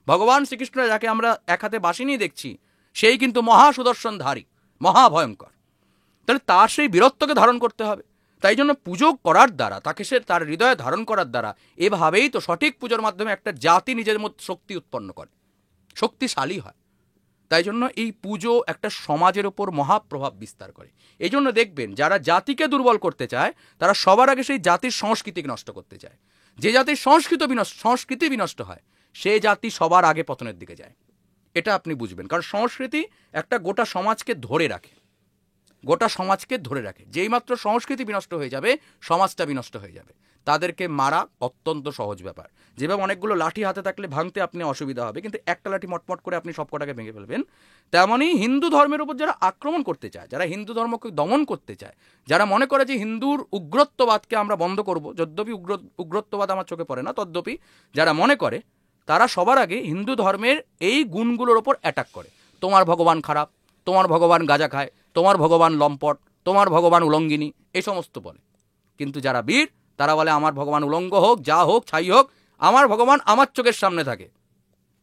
ভগবান শ্রীকৃষ্ণ যাকে আমরা এক হাতে বাঁশি নিয়ে দেখছি, সেই কিন্তু মহা সুদর্শনধারী, মহাভয়ঙ্কর। তাহলে তার সেই বীরত্বকে ধারণ করতে হবে। তাই জন্য পুজো করার দ্বারা, তাকে সে তার হৃদয়ে ধারণ করার দ্বারা, এভাবেই তো সঠিক পুজোর মাধ্যমে একটা জাতি নিজের মধ্যে শক্তি উৎপন্ন করে, শক্তিশালী হয়। তাই জন্য এই পুজো একটা সমাজের ওপর মহাপ্রভাব বিস্তার করে। এই জন্য দেখবেন যারা জাতিকে দুর্বল করতে চায় তারা সবার আগে সেই জাতির সংস্কৃতিকে নষ্ট করতে চায়। যে জাতির সংস্কৃতি বিনষ্ট হয় সে জাতি সবার আগে পতনের দিকে যায়। এটা আপনি বুঝবেন, কারণ সংস্কৃতি একটা গোটা সমাজকে ধরে রাখে, গোটা সমাজকে ধরে রাখে। যেই মাত্র সংস্কৃতি বিনষ্ট হয়ে যাবে সমাজটা বিনষ্ট হয়ে যাবে। তাদেরকে মারা অত্যন্ত সহজ ব্যাপার। যেভাবে অনেকগুলো লাঠি হাতে থাকলে ভাঙতে আপনি অসুবিধা হবে, কিন্তু একটা লাঠি মটমট করে আপনি সব কটাকে ভেঙে ফেলবেন। তেমনই হিন্দু ধর্মের উপর যারা আক্রমণ করতে চায়, যারা হিন্দু ধর্মকে দমন করতে চায়, যারা মনে করে যে হিন্দুর উগ্রত্ববাদকে আমরা বন্ধ করব, যদ্যপি উগ্রত্ববাদ আমার চোখে পড়ে না, তদ্যপি যারা মনে করে তারা সবার আগে হিন্দু ধর্মের এই গুণগুলোর ওপর অ্যাটাক করে। তোমার ভগবান খারাপ, তোমার ভগবান গাঁজা খায়, তোমার ভগবান লম্পট, তোমার ভগবান উলঙ্গিনী, এই সমস্ত বলে। কিন্তু যারা বীর তারা বলে আমার ভগবান উলঙ্গ হোক, যা হোক, ছাই হোক, আমার ভগবান আমার চোখের সামনে থাকে।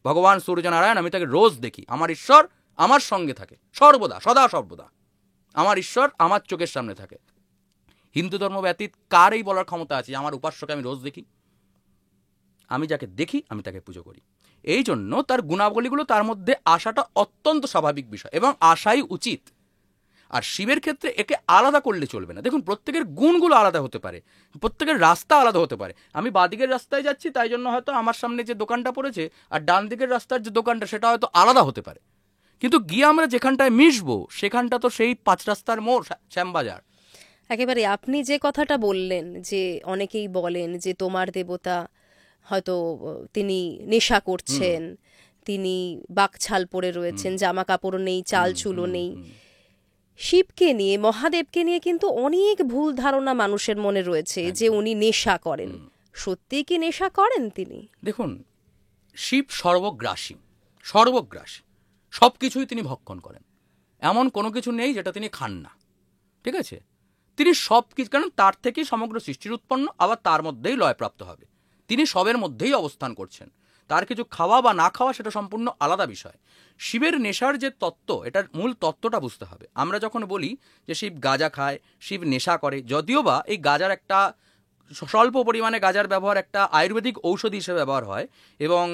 ভগবান সূর্যনারায়ণ আমি তাকে রোজ দেখি, আমার ঈশ্বর আমার সঙ্গে থাকে সর্বদা, সদা সর্বদা, আমার ঈশ্বর আমার চোখের সামনে থাকে। হিন্দু ধর্ম ব্যতীত কার এই বলার ক্ষমতা আছে আমার উপাস্যকে আমি রোজ দেখি? আমি যাকে দেখি আমি তাকে পুজো করি। এই জন্য তার গুণাবলীগুলো তার মধ্যে আসাটা অত্যন্ত স্বাভাবিক বিষয় এবং আসাই উচিত। আর শিবের ক্ষেত্রে একে আলাদা করলে চলবে না। দেখুন, প্রত্যেকের গুণগুলো আলাদা হতে পারে, প্রত্যেকের রাস্তা আলাদা হতে পারে। আমি বাঁদিকের রাস্তায় যাচ্ছি তাই জন্য হয়তো আমার সামনে যে দোকানটা পড়েছে আর ডান দিকের রাস্তার যে দোকানটা সেটা হয়তো আলাদা হতে পারে, কিন্তু গিয়ে আমরা যেখানটায় মিশবো সেখানটা তো সেই 5 রাস্তার মোড়, শ্যামবাজার। একেবারে আপনি যে কথাটা বললেন যে অনেকেই বলেন যে তোমার দেবতা হয়তো তিনি নেশা করছেন, তিনি বাকছাল পরে রয়েছেন, জামা কাপড় নেই, চাল চুলো নেই। শিবকে নিয়ে, মহাদেবকে নিয়ে কিন্তু অনেক ভুল ধারণা মানুষের মনে রয়েছে যে উনি নেশা করেন। সত্যি কি নেশা করেন তিনি? দেখুন, শিব সর্বগ্রাসী, সর্বগ্রাসী, সব কিছুই তিনি ভক্ষণ করেন। এমন কোনো কিছু নেই যেটা তিনি খান না, ঠিক আছে? তিনি সব কিছু, কারণ তার থেকেই সমগ্র সৃষ্টির উৎপন্ন, আবার তার মধ্যেই লয়প্রাপ্ত হবে। তিনি সবের মধ্যেই অবস্থান করছেন। তার কিছু খাওয়া বা না খাওয়া সেটা সম্পূর্ণ আলাদা বিষয়। শিবের নেশার যে তত্ত্ব, এটার মূল তত্ত্বটা বুঝতে হবে। আমরা যখন বলি যে শিব গাঁজা খায়, শিব নেশা করে, যদিও বা এই গাঁজার একটা স্বল্প পরিমাণে গাঁজার ব্যবহার একটা আয়ুর্বেদিক ঔষধি হিসেবে ব্যবহার হয়, এবং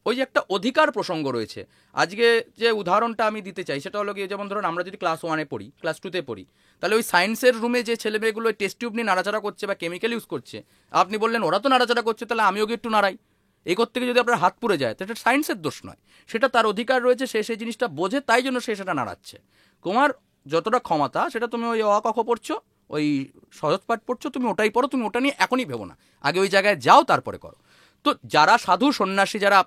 ওই যে একটা অধিকার প্রসঙ্গ রয়েছে। আজকে যে উদাহরণটা আমি দিতে চাই সেটা হলো গিয়ে, যেমন ধরুন আমরা যদি ক্লাস 1-এ পড়ি, ক্লাস 2-তে পড়ি, তাহলে ওই সায়েন্সের রুমে যে ছেলেমেয়েগুলো টেস্ট টিউব নিয়ে নাড়াচাড়া করছে বা কেমিক্যাল ইউজ করছে, আপনি বললেন ওরা তো নাড়াচাড়া করছে, তাহলে আমিও গিয়ে একটু নাড়াই। এই করতে গিয়ে যদি আপনার হাত পুড়ে যায়, তাহলে সায়েন্সের দোষ নয়, সেটা তার অধিকার রয়েছে, সে সেই জিনিসটা বোঝে, তাই জন্য সে সেটা নাড়াচ্ছে। তোমার যতটা ক্ষমতা সেটা তুমি ওই অ ক খ পড়ছো, ওই সহজ পাঠ পড়ছো, তুমি ওটাই পড়ো, তুমি ওটা নিয়ে এখনই ভেবো না, আগে ওই জায়গায় যাও তারপরে করো। তো যারা সাধু সন্ন্যাসী, যারা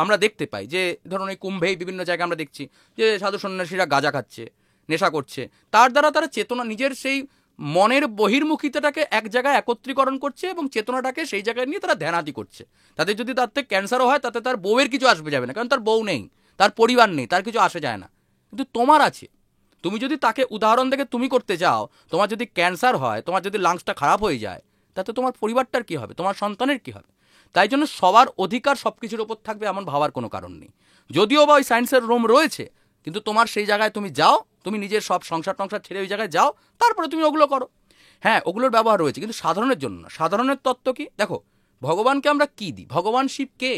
আমরা দেখতে পাই যে ধরুন এই কুম্ভেই বিভিন্ন জায়গায় আমরা দেখছি যে সাধু সন্ন্যাসীরা গাঁজা খাচ্ছে, নেশা করছে, তার দ্বারা তারা চেতনা, নিজের সেই মনের বহির্মুখিতাটাকে এক জায়গায় একত্রীকরণ করছে এবং চেতনাটাকে সেই জায়গায় নিয়ে তারা ধ্যানাদি করছে। তাদের যদি তার থেকে ক্যান্সারও হয় তাতে তার বউয়ের কিছু আসবে যাবে না, কারণ তার বউ নেই, তার পরিবার নেই, তার কিছু আসে যায় না। কিন্তু তোমার আছে, তুমি যদি তাকে উদাহরণ দেখে তুমি করতে যাও, তোমার যদি ক্যান্সার হয়, তোমার যদি লাংসটা খারাপ হয়ে যায়, তাতে তোমার পরিবারটার কি হবে, তোমার সন্তানের কি হবে? তাই জন্য সবার অধিকার সব কিছুর ওপর থাকবে এমন ভাবার কোনো কারণ নেই। যদিও বা ওই সায়েন্সের রুম রয়েছে, কিন্তু তোমার সেই জায়গায় তুমি যাও, তুমি নিজের সব সংসার টংসার ছেড়ে ওই জায়গায় যাও, তারপরে তুমি ওগুলো করো। হ্যাঁ, ওগুলোর ব্যবহার রয়েছে, কিন্তু সাধারণের জন্য না। সাধারণের তত্ত্ব কি? দেখো, ভগবানকে আমরা কি দিই? ভগবান শিব কে?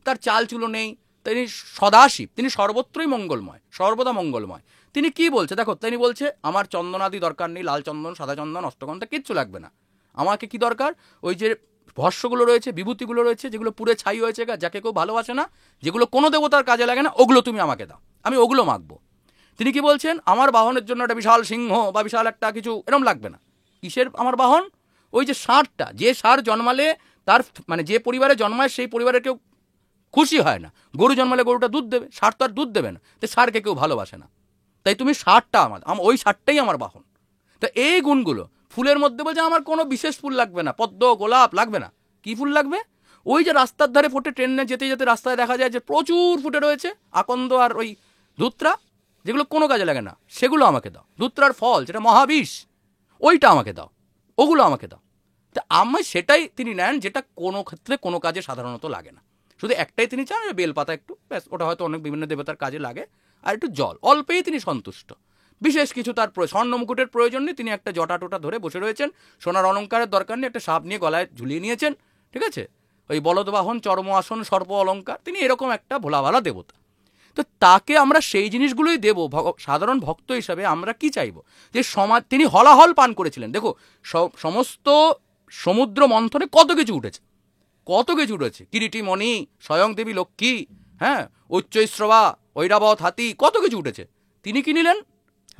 তার চাল চুলো নেই, তিনি সদাশিব, তিনি সর্বত্রই মঙ্গলময়, সর্বদা মঙ্গলময়। তিনি কি বলছে দেখো, তিনি বলছে আমার চন্দনাদি দরকার নেই, লাল চন্দন, সাদা চন্দন, অষ্টগন্ধা কিচ্ছু লাগবে না। আমাকে কি দরকার? ওই যে ভস্যগুলো রয়েছে, বিভূতিগুলো রয়েছে, যেগুলো পুরে ছাই হয়েছে, যাকে কেউ ভালোবাসে না, যেগুলো কোনো দেবতার কাজে লাগে না, ওগুলো তুমি আমাকে দাও, আমি ওগুলো মাগবো। তিনি কি বলছেন? আমার বাহনের জন্য একটা বিশাল সিংহ বা বিশাল একটা কিছু এরম লাগবে না। কিসের আমার বাহন? ওই যে ষাঁড়টা, যে ষাঁড় জন্মালে তার মানে যে পরিবারে জন্মায় সেই পরিবারের কেউ খুশি হয় না। গরু জন্মালে গরুটা দুধ দেবে, ষাঁড় তো আর দুধ দেবে না, তো ষাঁড়কে কেউ ভালোবাসে না। তাই তুমি ষাঁড়টা আমার, ওই ষাঁড়টাই আমার বাহন। তা এই গুণগুলো ফুলের মধ্যে বলছে আমার কোনো বিশেষ ফুল লাগবে না, পদ্ম গোলাপ লাগবে না। কি ফুল লাগবে? ওই যে রাস্তার ধারে ফোটে, ট্রেনে যেতে যেতে রাস্তায় দেখা যায় যে প্রচুর ফুটে রয়েছে আকন্দ আর ওই ধুত্রা, যেগুলো কোনো কাজে লাগে না, সেগুলো আমাকে দাও। ধুত্রার ফল যেটা মহাবিষ, ওইটা আমাকে দাও, ওগুলো আমাকে দাও। তা আমায় সেটাই তিনি নেন, যেটা কোনো ক্ষেত্রে কোনো কাজে সাধারণত লাগে না। শুধু একটাই তিনি চান, বেলপাতা একটু, ব্যাস, ওটা হয়তো অনেক বিভিন্ন দেবতার কাজে লাগে, আর একটু জল, অল্পেই তিনি সন্তুষ্ট। বিশেষ কিছু তার স্বর্ণ মুকুটের প্রয়োজন নেই, তিনি একটা জটা টটা ধরে বসে রয়েছেন, সোনার অলঙ্কারের দরকার নেই, একটা সাপ নিয়ে গলায় ঝুলিয়ে নিয়েছেন, ঠিক আছে? ওই বলদবাহন, চর্ম আসন, সর্প অলঙ্কার, তিনি এরকম একটা ভোলাভালা দেবতা। তো তাকে আমরা সেই জিনিসগুলোই দেব। সাধারণ ভক্ত হিসাবে আমরা কি চাইব, যে সমাজ, তিনি হলাহল পান করেছিলেন। দেখো সমস্ত সমুদ্র মন্থনে কত কিছু উঠেছে, কত কিছু উঠেছে, কিরিটিমণি, স্বয়ং দেবী লক্ষ্মী, হ্যাঁ, উচ্চৈশ্রবা, ঐরাবত হাতি, কত কিছু উঠেছে। তিনি কি নিলেন?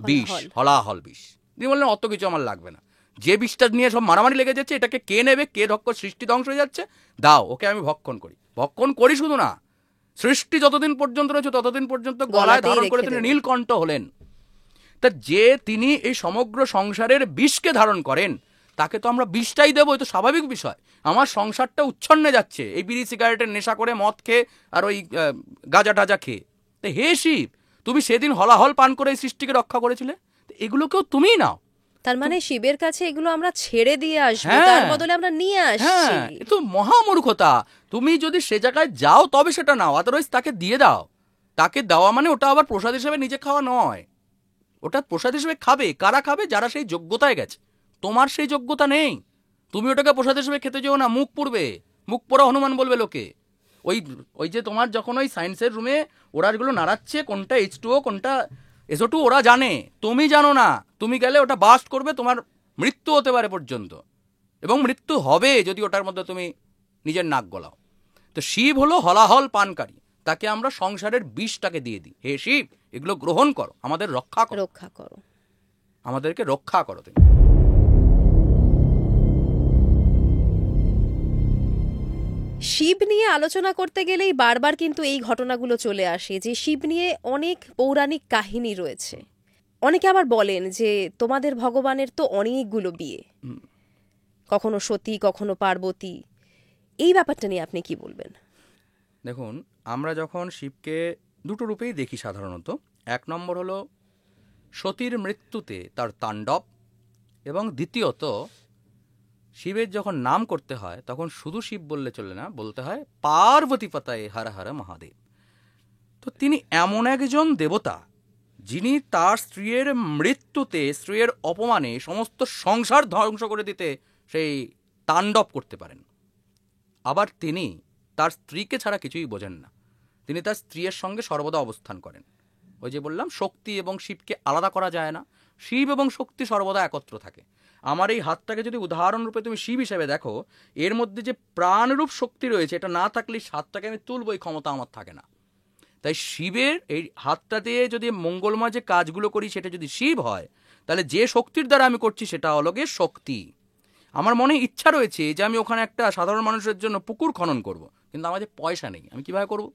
বিষ, হলাহল বিষ। তিনি বললেন অত কিছু আমার লাগবে না, যে বিষটা নিয়ে সব মারামারি লেগে যাচ্ছে, এটাকে কে নেবে, কে সৃষ্টি ধ্বংস হয়ে যাচ্ছে, দাও ওকে আমি ভক্ষণ করি। ভক্ষণ করি শুধু না, সৃষ্টি যতদিন পর্যন্ত রয়েছে ততদিন পর্যন্ত গলায় ধারণ করে তিনি নীলকণ্ঠ হলেন। তা যে তিনি এই সমগ্র সংসারের বিষকে ধারণ করেন, তাকে তো আমরা বিষটাই দেবো, এ তো স্বাভাবিক বিষয়। আমার সংসারটা উচ্ছন্নে যাচ্ছে এই বিড়ি সিগারেটের নেশা করে, মদ খেয়ে আর ওই গাঁজা টাজা খেয়ে। তো হে শিব, তুমি সেদিন হলাহল পান করে এই সৃষ্টিকে রক্ষা করেছিলে, এগুলোকেও তুমিই নাও। তার মানে শিবের কাছে এগুলো আমরা ছেড়ে দিয়ে আসবো, তার বদলে আমরা নিয়ে আসছি। এ তো মহামূর্খতা। তুমি যদি সে জায়গায় যাও তবে সেটা নাও, আদারওয়াইজ তাকে দিয়ে দাও। তাকে দেওয়া মানে ওটা আবার প্রসাদ হিসেবে নিজে খাওয়া নয়, ওটা প্রসাদ হিসেবে খাবে কারা খাবে? যারা সেই যোগ্যতায় গেছে। তোমার সেই যোগ্যতা নেই, তুমি ওটাকে প্রসাদ হিসেবে খেতে যেও না। মুখ পুড়বে, মুখ পোড়া হনুমান বলবে লোকে। ওই যে তোমার যখন ওই সায়েন্সের রুমে ওরা যেগুলো নাড়াচ্ছে, কোনটা H2O কোনটা SO2 ওরা জানে, তুমি জানো না। তুমি গেলে ওটা বাস্ট করবে, তোমার মৃত্যু হতে পারে পর্যন্ত, এবং মৃত্যু হবে যদি ওটার মধ্যে তুমি নিজের নাক গলাও। তো শিব হলো হলাহল পানকারী, তাকে আমরা সংসারের বিষটাকে দিয়ে দিই। হে শিব, এগুলো গ্রহণ করো, আমাদের রক্ষা করো, রক্ষা করো, আমাদেরকে রক্ষা করো তুমি। শিব নিয়ে আলোচনা করতে গেলেই বারবার কিন্তু এই ঘটনাগুলো চলে আসে যে শিব নিয়ে অনেক পৌরাণিক কাহিনী রয়েছে। অনেকে আবার বলেন যে তোমাদের ভগবানের তো অনেকগুলো বিয়ে, কখনো সতী, কখনো পার্বতী। এই ব্যাপারটা নিয়ে আপনি কি বলবেন? দেখুন, আমরা যখন শিবকে দুটো রূপেই দেখি সাধারণত। এক নম্বর হলো সতীর মৃত্যুতে তার তাণ্ডব, এবং দ্বিতীয়ত শিবের যখন নাম করতে হয় তখন শুধু শিব বললে চলে না, বলতে হয় পার্বতী পাতায় হর হর মহাদেব। তো তিনি এমন একজন দেবতা যিনি তার স্ত্রীর মৃত্যুতে, স্ত্রীর অপমানে সমস্ত সংসার ধ্বংস করে দিতে সেই তাণ্ডব করতে পারেন। আবার তিনি তার স্ত্রীকে ছাড়া কিছুই বোঝেন না, তিনি তার স্ত্রীর সঙ্গে সর্বদা অবস্থান করেন। ওই যে বললাম, শক্তি এবং শিবকে আলাদা করা যায় না, শিব এবং শক্তি সর্বদা একত্র থাকে। আমার এই হাতটাকে যদি উদাহরণ রূপে তুমি শিব হিসেবে দেখো, এর মধ্যে যে প্রাণরূপ শক্তি রয়েছে, এটা না থাকলে হাতটাকে আমি তুলবো এই ক্ষমতা আমার থাকে না। তাই শিবের এই হাতটা দিয়ে যদি মঙ্গলময় যে কাজগুলো করি সেটা যদি শিব হয়, তাহলে যে শক্তির দ্বারা আমি করছি সেটা হলো গিয়ে শক্তি। আমার মনে ইচ্ছা রয়েছে যে আমি ওখানে একটা সাধারণ মানুষের জন্য পুকুর খনন করব, কিন্তু আমার যে পয়সা নেই, আমি কিভাবে করব?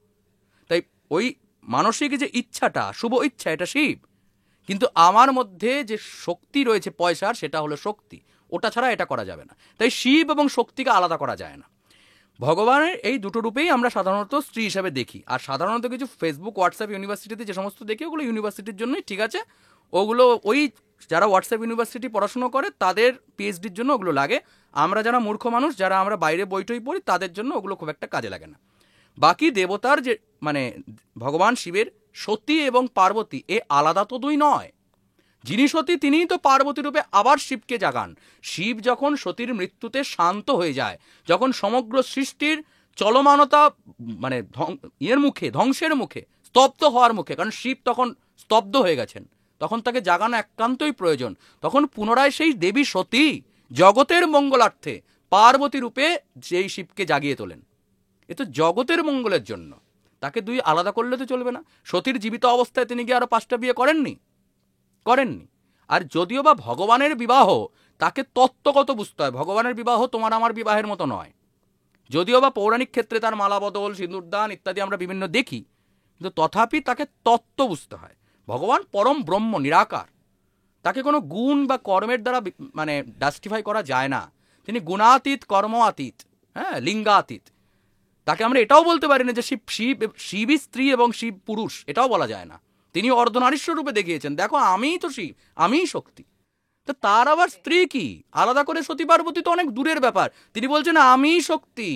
তাই ওই মানসিক যে ইচ্ছাটা, শুভ ইচ্ছা, এটা শিব। কিন্তু আমার মধ্যে যে শক্তি রয়েছে পয়সার, সেটা হলো শক্তি, ওটা ছাড়া এটা করা যাবে না। তাই শিব এবং শক্তিকে আলাদা করা যায় না। ভগবানের এই দুটো রূপেই আমরা সাধারণত স্ত্রী হিসাবে দেখি। আর সাধারণত কিছু ফেসবুক, হোয়াটসঅ্যাপ, ইউনিভার্সিটিতে যে সমস্ত দেখি, ওগুলো ইউনিভার্সিটির জন্যই, ঠিক আছে, ওগুলো ওই যারা হোয়াটসঅ্যাপ ইউনিভার্সিটি পড়াশুনো করে তাদের পিএইচডির জন্য ওগুলো লাগে। আমরা যারা মূর্খ মানুষ, যারা আমরা বাইরে বইটই পড়ি, তাদের জন্য ওগুলো খুব একটা কাজে লাগে না। বাকি দেবতার যে মানে ভগবান শিবের সতী এবং পার্বতী, এ আলাদা তো দুই নয়। যিনি সতী তিনিই তো পার্বতী রূপে আবার শিবকে জাগান। শিব যখন সতীর মৃত্যুতে শান্ত হয়ে যায়, যখন সমগ্র সৃষ্টির চলমানতা মানে মুখে, ধ্বংসের মুখে, স্তব্ধ হওয়ার মুখে, কারণ শিব তখন স্তব্ধ হয়ে গেছেন, তখন তাকে জাগানো একান্তই প্রয়োজন। তখন পুনরায় সেই দেবী সতী জগতের মঙ্গলার্থে পার্বতী রূপে সেই শিবকে জাগিয়ে তোলেন। এ তো জগতের মঙ্গলের জন্য, তাকে দুই আলাদা করলে তো চলবে না। সতীর জীবিত অবস্থায় তিনি কি আরো 5টা বিয়ে করেননি? আর যদিও বা ভগবানের বিবাহ, তাকে তত্ত্বগত বুঝতে হয়। ভগবানের বিবাহ তোমার আমার বিবাহের মতো নয়। যদিও বা পৌরাণিক ক্ষেত্রে তার মালা বদল, সিঁদুরদান ইত্যাদি আমরা বিভিন্ন দেখি, কিন্তু তথাপি তাকে তত্ত্ব বুঝতে হয়। ভগবান পরম ব্রহ্ম, নিরাকার, তাকে কোনো গুণ বা কর্মের দ্বারা মানে জাস্টিফাই করা যায় না। তিনি গুণাতীত, কর্মাতীত, হ্যাঁ, লিঙ্গাতীত। তাকে আমরা এটাও বলতে পারি না যে শিবই স্ত্রী এবং শিব পুরুষ, এটাও বলা যায় না। তিনি অর্ধনারীশ্বর রূপে দেখিয়েছেন, দেখো আমিই তো শিব, আমিই শক্তি। তো তার আবার স্ত্রী কি? আলাদা করে সতী পার্বতী তো অনেক দূরের ব্যাপার। তিনি বলছেন আমিই শক্তি,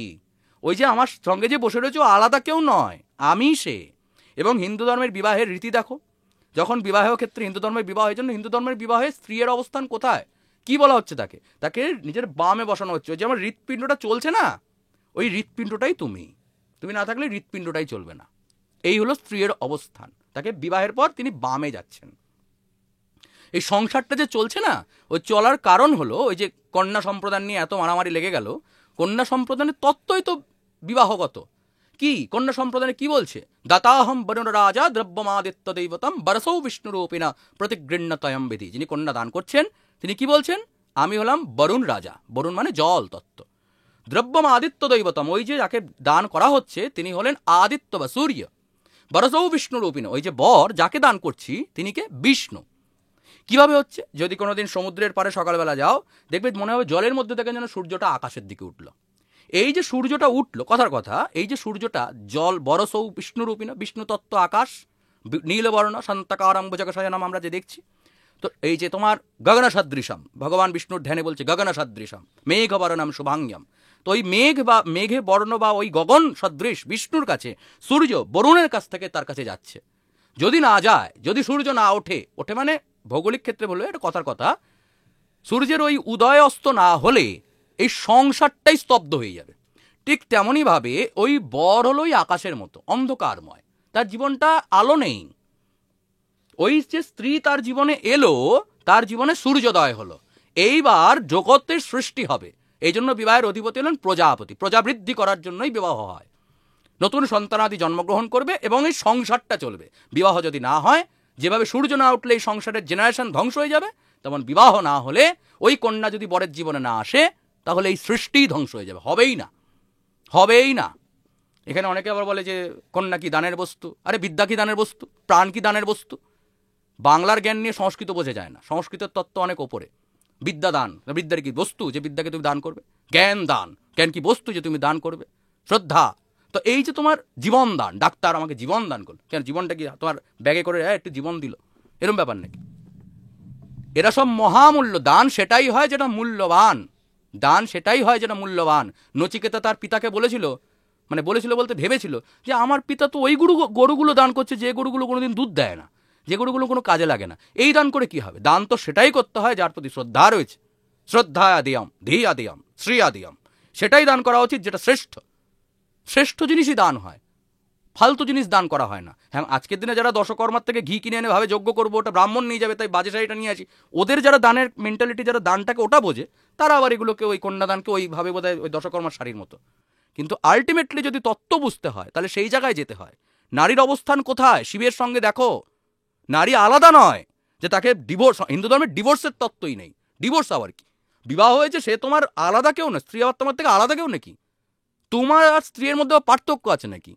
ওই যে আমার সঙ্গে যে বসে রয়েছে আলাদা কেউ নয়, আমি সে। এবং হিন্দু ধর্মের বিবাহের রীতি দেখো, যখন বিবাহ ক্ষেত্রে হিন্দু ধর্মের বিবাহের জন্য, হিন্দু ধর্মের বিবাহে স্ত্রীর অবস্থান কোথায়, কি বলা হচ্ছে? তাকে নিজের বামে বসানো হচ্ছে। ওই যে আমার হৃৎপিণ্ডটা চলছে না, ওই হৃৎপিণ্ডটাই তুমি না থাকলে হৃৎপিণ্ডটাই চলবে না। এই হলো স্ত্রীর অবস্থান। তাকে বিবাহের পর তিনি বামে যাচ্ছেন। এই সংসারটা যে চলছে না, ওই চলার কারণ হলো ওই যে কন্যা সম্প্রদান নিয়ে এত মারামারি লেগে গেল। কন্যা সম্প্রদানের তত্ত্বই তো বিবাহগত। কি কন্যা সম্প্রদানে কি বলছে? দাতাহম বরুণ রাজা দ্রব্যমাদিত্য দৈবতম বরসৌ বিষ্ণুরূপিণা প্রতিগৃহ্ণতয়ম বিধি। যিনি কন্যা দান করছেন তিনি কি বলছেন? আমি হলাম বরুণ রাজা। বরুণ মানে জল তত্ত্ব। দ্রব্যম আদিত্য দৈবতম, ওই যে যাকে দান করা হচ্ছে তিনি হলেন আদিত্য বা সূর্য। বরসৌ বিষ্ণুরূপিণা, ওই যে বর যাকে দান করছি তিনি কে? বিষ্ণু। কিভাবে হচ্ছে? যদি কোনোদিন সমুদ্রের পাড়ে সকালবেলা যাও, দেখবে মনে হবে জলের মধ্যে থেকে যেন সূর্যটা আকাশের দিকে উঠলো। এই যে সূর্যটা উঠলো, কথার কথা, এই যে সূর্যটা জল বরসৌ বিষ্ণুরূপিণা, বিষ্ণু তত্ত্ব আকাশ, নীলবর্ণ শান্তাকারং ভুজগশয়নম আমরা যে দেখছি। তো এই যে তোমার গগন সদৃশম, ভগবান বিষ্ণুর ধ্যানে বলছে গগন সদৃশম মেঘ বর্ণম শুভাঙ্গম। তো ওই মেঘ বা মেঘে বর্ণ বা ওই গগন সদৃশ বিষ্ণুর কাছে সূর্য বরুণের কাছ থেকে তার কাছে যাচ্ছে। যদি না যায়, যদি সূর্য না ওঠে, ওঠে মানে ভৌগোলিক ক্ষেত্রে বলবে এটা কথার কথা, সূর্যের ওই উদয় অস্ত না হলে এই সংসারটাই স্তব্ধ হয়ে যাবে। ঠিক তেমনই ভাবে ওই বর হলো ওই আকাশের মতো অন্ধকারময়, তার জীবনটা আলো নেই। ওই যে স্ত্রী তার জীবনে এলো, তার জীবনে সূর্যোদয় হলো, এইবার জগতের সৃষ্টি হবে। এই জন্য বিবাহের অধিপতি হলেন প্রজাপতি। প্রজাবৃদ্ধি করার জন্যই বিবাহ হয়। নতুন সন্তানাদি জন্মগ্রহণ করবে এবং এই সংসারটা চলবে। বিবাহ যদি না হয়, যেভাবে সূর্য না উঠলে এই সংসারের জেনারেশন ধ্বংস হয়ে যাবে, তেমন বিবাহ না হলে ওই কন্যা যদি বরের জীবনে না আসে, তাহলে এই সৃষ্টিই ধ্বংস হয়ে যাবে। হবেই না, হবেই না। এখানে অনেকে আবার বলে যে কন্যা কি দানের বস্তু? আরে বিদ্যা কি দানের বস্তু? প্রাণ কি দানের বস্তু? বাংলার জ্ঞান নিয়ে সংস্কৃত বোঝা যায় না। সংস্কৃতের তত্ত্ব অনেক ওপরে। বিদ্যা দান, বিদ্যার কি বস্তু যে বিদ্যাকে তুমি দান করবে? জ্ঞান দান, জ্ঞান কি বস্তু যে তুমি দান করবে? শ্রদ্ধা, তো এই যে তোমার জীবন দান, ডাক্তার আমাকে জীবন দান করলো, কেন জীবনটা কি তোমার ব্যাগে করে একটু জীবন দিল, এরকম ব্যাপার নাকি? এরা সব মহামূল্য। দান সেটাই হয় যেটা মূল্যবান। দান সেটাই হয় যেটা মূল্যবান। নচিকেতা তার পিতাকে বলেছিল, মানে বলেছিল বলতে ভেবেছিল যে আমার পিতা তো ওই গরুগুলো দান করছে যে গরুগুলো কোনোদিন দুধ দেয় না, যে গরুগুলো কোনো কাজে লাগে না। এই দান করে কি হবে? দান তো সেটাই করতে হয় যার প্রতি শ্রদ্ধা রয়েছে। শ্রদ্ধা আদিয়ম ধী আদিয়ম শ্রী আদিয়ম, সেটাই দান করা উচিত যেটা শ্রেষ্ঠ। শ্রেষ্ঠ জিনিসই দান হয়, ফালতু জিনিস দান করা হয় না। হ্যাঁ, আজকের দিনে যারা দশকর্মার থেকে ঘি কিনে এনে ভাবে যজ্ঞ করবো, ওটা ব্রাহ্মণ নিয়ে যাবে তাই বাজে শাড়িটা নিয়ে আসি, ওদের যারা দানের মেন্টালিটি, যারা দানটাকে ওটা বোঝে, তারা আবার এগুলোকে ওই কন্যাদানকে ওইভাবে বোধহয় ওই দশকর্মার শাড়ির মতো। কিন্তু আলটিমেটলি যদি তত্ত্ব বুঝতে হয় তাহলে সেই জায়গায় যেতে হয়। নারীর অবস্থান কোথায়? শিবের সঙ্গে দেখো, নারী আলাদা নয় যে তাকে ডিভোর্স, হিন্দু ধর্মের ডিভোর্সের তত্ত্বই নেই। ডিভোর্স আবার কি? বিবাহ হয়েছে সে তোমার আলাদা কেউ না, স্ত্রী আবার তোমার থেকে আলাদা কেউ নাকি? তোমার আর স্ত্রীর মধ্যে পার্থক্য আছে নাকি?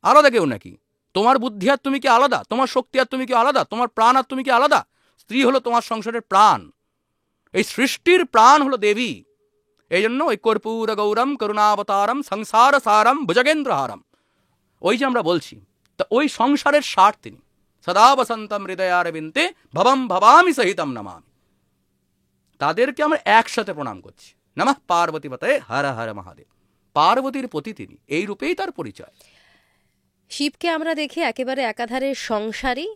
আলাদা কেউ নাকি? তোমার বুদ্ধি আর তুমি কি আলাদা? তোমার শক্তি আর তুমি কি আলাদা? তোমার প্রাণ আর তুমি কি আলাদা? স্ত্রী হলো তোমার সংসারের প্রাণ। এই সৃষ্টির প্রাণ হলো দেবী। এই জন্য ওই কর্পূর গৌরম করুণাবতারম সংসার সারম ভুজগেন্দ্রহারম, ওই যে আমরা বলছি, তা ওই সংসারের সার তিনি। সদা বসন্তম হৃদয়ারবিন্দে ভবম ভবামি সহিতম নমামি। তাদেরকে আমরা একসাথে প্রণাম করছি। নমঃ পার্বতী পতয়ে হর হর মহাদেব। পার্বতীর পতি তিনি, এই রূপেই তার পরিচয়। শিবকে আমরা দেখি একেবারে একাধারে সংসারী,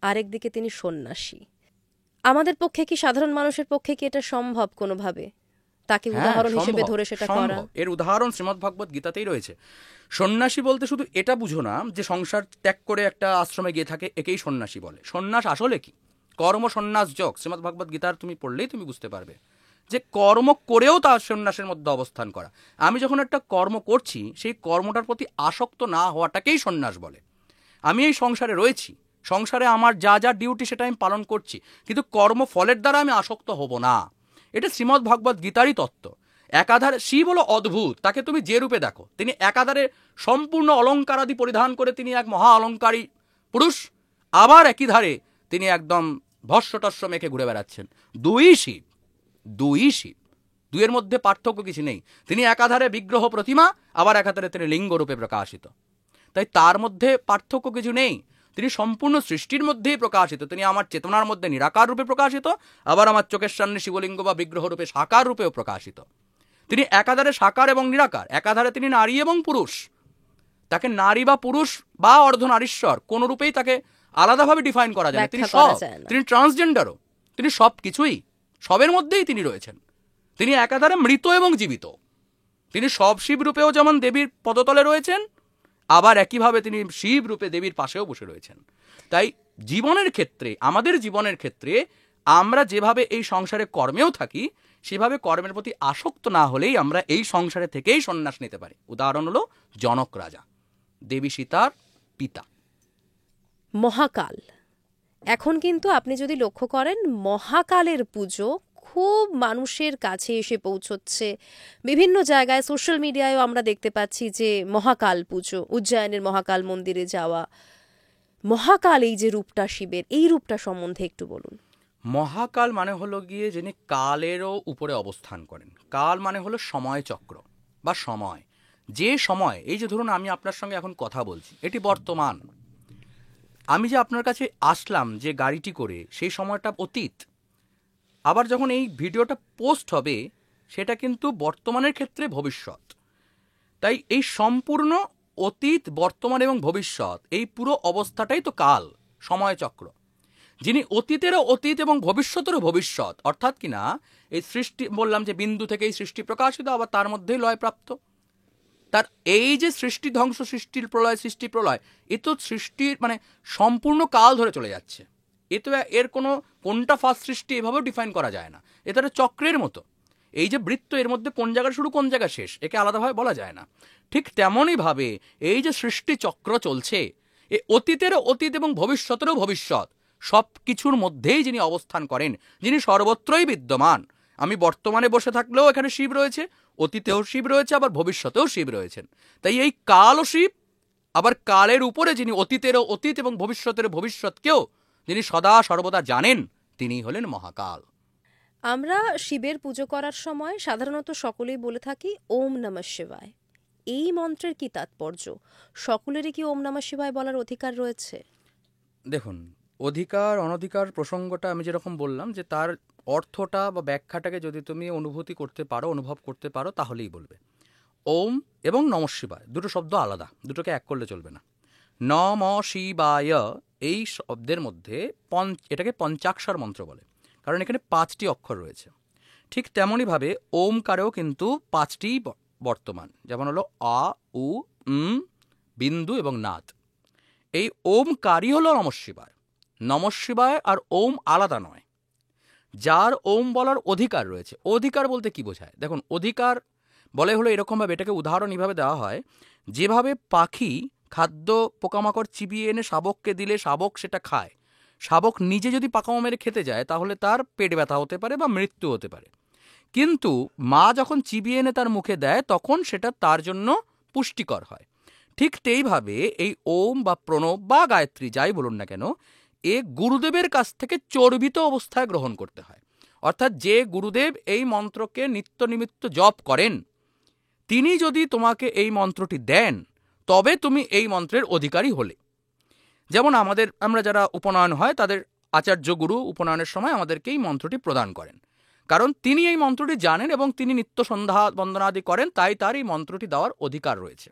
আরেকদিকে তিনি সন্ন্যাসী। আমাদের পক্ষে কি, সাধারণ মানুষের পক্ষে কি এটা সম্ভব কোনোভাবে তাকে উদাহরণ হিসেবে ধরে সেটা করা? এর উদাহরণ শ্রীমদ্ভাগবত গীতাতেই রয়েছে। সন্ন্যাসী বলতে শুধু এটা বুঝো না যে সংসার ত্যাগ করে একটা আশ্রমে গিয়ে থাকে, একেই সন্ন্যাসী বলে। সন্ন্যাস আসলে কি? কর্ম সন্ন্যাস যোগ, শ্রীমদ্ভাগবত গীতার তুমি পড়লেই তুমি বুঝতে পারবে যে কর্ম করেও তার সন্ন্যাসের মধ্যে অবস্থান করা। আমি যখন একটা কর্ম করছি, সেই কর্মটার প্রতি আসক্ত না হওয়াটাকেই সন্ন্যাস বলে। আমি এই সংসারে রয়েছি, সংসারে আমার যা যা ডিউটি সেটা আমি পালন করছি, কিন্তু কর্মফলের দ্বারা আমি আসক্ত হব না। এটা শ্রীমদ্ভাগবত গীতারই তত্ত্ব। একাধারে শিব হলো অদ্ভুত, তাকে তুমি যে রূপে দেখো, তিনি একাধারে সম্পূর্ণ অলঙ্কারাদি পরিধান করে তিনি এক মহা অলঙ্কারী পুরুষ, আবার একই ধারে তিনি একদম ভস্য মেখে ঘুরে বেড়াচ্ছেন। দুই শিব, দুই শিব, দুইয়ের মধ্যে পার্থক্য কিছু নেই। তিনি একাধারে বিগ্রহ প্রতিমা, আবার একাধারে তিনি লিঙ্গরূপে প্রকাশিত। তাই তার মধ্যে পার্থক্য কিছু নেই। তিনি সম্পূর্ণ সৃষ্টির মধ্যেই প্রকাশিত। তিনি আমার চেতনার মধ্যে নিরাকার রূপে প্রকাশিত, আবার আমার চোখের সামনে শিবলিঙ্গ বা বিগ্রহ রূপে সাকার রূপেও প্রকাশিত। তিনি একাধারে সাকার এবং নিরাকার, একাধারে তিনি নারী এবং পুরুষ। তাকে নারী বা পুরুষ বা অর্ধনারীশ্বর কোন রূপেই তাকে আলাদাভাবে ডিফাইন করা যায় না। তিনি সব, তিনি ট্রান্সজেন্ডারও, তিনি সব কিছুই, সবের মধ্যেই তিনি রয়েছেন। তিনি একাধারে মৃত এবং জীবিত। তিনি সব শিব রূপেও যেমন দেবীর পদতলে রয়েছেন, আবার একইভাবে তিনি শিব রূপে দেবীর পাশেও বসে রয়েছেন। তাই জীবনের ক্ষেত্রে, আমাদের জীবনের ক্ষেত্রে আমরা যেভাবে এই সংসারে কর্মেও থাকি, সেভাবে কর্মের প্রতি আসক্ত না হলেই আমরা এই সংসারে থেকেই সন্ন্যাস নিতে পারি। উদাহরণ হলো জনক রাজা, দেবী সীতার পিতা। মহাকাল, এখন কিন্তু আপনি যদি লক্ষ্য করেন মহাকালের পুজো খুব মানুষের কাছে এসে পৌঁছচ্ছে। বিভিন্ন জায়গায় সোশ্যাল মিডিয়ায়ও আমরা দেখতে পাচ্ছি যে মহাকাল পুজো, উজ্জয়নের মহাকাল মন্দিরে যাওয়া। মহাকাল এই যে রূপটা শিবের, এই রূপটা সম্বন্ধে একটু বলুন। মহাকাল মানে হলো গিয়ে যিনি কালেরও উপরে অবস্থান করেন। কাল মানে হলো সময় চক্র বা সময়। যে সময়, এই যে ধরুন আমি আপনার সঙ্গে এখন কথা বলছি, এটি বর্তমান। আমি যে আপনার কাছে আসলাম যে গাড়িটি করে, সেই সময়টা অতীত। আবার যখন এই ভিডিওটা পোস্ট হবে, সেটা কিন্তু বর্তমানের ক্ষেত্রে ভবিষ্যৎ। তাই এই সম্পূর্ণ অতীত, বর্তমান এবং ভবিষ্যৎ, এই পুরো অবস্থাটাই তো কাল, সময়চক্র। যিনি অতীতেরও অতীত এবং ভবিষ্যতেরও ভবিষ্যৎ, অর্থাৎ কিনা এই সৃষ্টি, বললাম যে বিন্দু থেকে এই সৃষ্টি প্রকাশিত, আবার তার মধ্যেই লয়প্রাপ্ত। তার এই যে সৃষ্টি ধ্বংস, সৃষ্টির প্রলয়, সৃষ্টি প্রলয়, এ তো সৃষ্টির মানে সম্পূর্ণ কাল ধরে চলে যাচ্ছে। এ তো এর কোনটা ফার্স্ট সৃষ্টি এভাবেও ডিফাইন করা যায় না। এটা একটা চক্রের মতো। এই যে বৃত্ত, এর মধ্যে কোন জায়গা শুরু কোন জায়গা শেষ, একে আলাদাভাবে বলা যায় না। ঠিক তেমনইভাবে এই যে সৃষ্টি চক্র চলছে, এ অতীতেরও অতীত এবং ভবিষ্যতেরও ভবিষ্যৎ, সব কিছুর মধ্যেই যিনি অবস্থান করেন, যিনি সর্বত্রই বিদ্যমান। আমি বর্তমানে বসে থাকলেও এখানে শিব রয়েছে, অতীতেও শিব রয়েছে, আবার ভবিষ্যতেও শিব রয়েছেন। তাই এই কালও শিব, আবার কালের উপরে যিনি অতীতেরও অতীত এবং ভবিষ্যতের ভবিষ্যৎকেও যিনি সদা সর্বদা জানেন, তিনি হলেন মহাকাল। আমরা শিবের পুজো করার সময় সাধারণত সকলেই বলে থাকি ওম নমঃ শিবায়। এই মন্ত্রের কি তাৎপর্য? সকলেরই কি ওম নমঃ শিবায় বলার অধিকার রয়েছে? দেখুন, অধিকার অনধিকার প্রসঙ্গটা আমি যেরকম বললাম, যে তার অর্থটা বা ব্যাখ্যাটাকে যদি তুমি অনুভূতি করতে পারো, অনুভব করতে পারো, তাহলেই বলবে। ওম এবং নমঃ শিবায় দুটো শব্দ আলাদা, দুটোকে এক করলে চলবে না। নম শিবায় এই শব্দের মধ্যে এটাকে পঞ্চাক্ষর মন্ত্র বলে, কারণ এখানে 5টি অক্ষর রয়েছে। ঠিক তেমনইভাবে ওমকারেও কিন্তু 5টি বর্তমান, যেমন হলো আ, উ, বিন্দু এবং নাদ। এই ওমকারই হলো নমঃ শিবায়। নমঃ শিবায় আর ওম আলাদা নয়। যার ওম বলার অধিকার রয়েছে, অধিকার বলতে কি বোঝায়? দেখুন, অধিকার বলে হলো এরকমভাবে, এটাকে উদাহরণ এইভাবে দেওয়া হয়, যেভাবে পাখি খাদ্য পোকামাকড় চিবিয়ে এনে শাবককে দিলে শাবক সেটা খায়। শাবক নিজে যদি পাকামো মেরে খেতে যায়, তাহলে তার পেট ব্যথা হতে পারে বা মৃত্যু হতে পারে। কিন্তু মা যখন চিবিয়ে এনে তার মুখে দেয়, তখন সেটা তার জন্য পুষ্টিকর হয়। ঠিক সেইভাবে এই ওম বা প্রণব বা গায়ত্রী, যাই বলুন না কেন, এ গুরুদেবের কাছ থেকে চর্বিত অবস্থায় গ্রহণ করতে হয়। অর্থাৎ যে গুরুদেব এই মন্ত্রকে নিত্য নিমিত্ত জপ করেন, তিনি যদি তোমাকে এই মন্ত্রটি দেন, তবে তুমি এই মন্ত্রের অধিকারী হলে। যেমন আমরা যারা উপনয়ন হয়, তাদের আচার্য গুরু উপনয়নের সময় আমাদেরকে এই মন্ত্রটি প্রদান করেন, কারণ তিনি এই মন্ত্রটি জানেন এবং তিনি নিত্য সন্ধ্যা বন্দনাদি করেন, তাই তার এই মন্ত্রটি দেওয়ার অধিকার রয়েছে।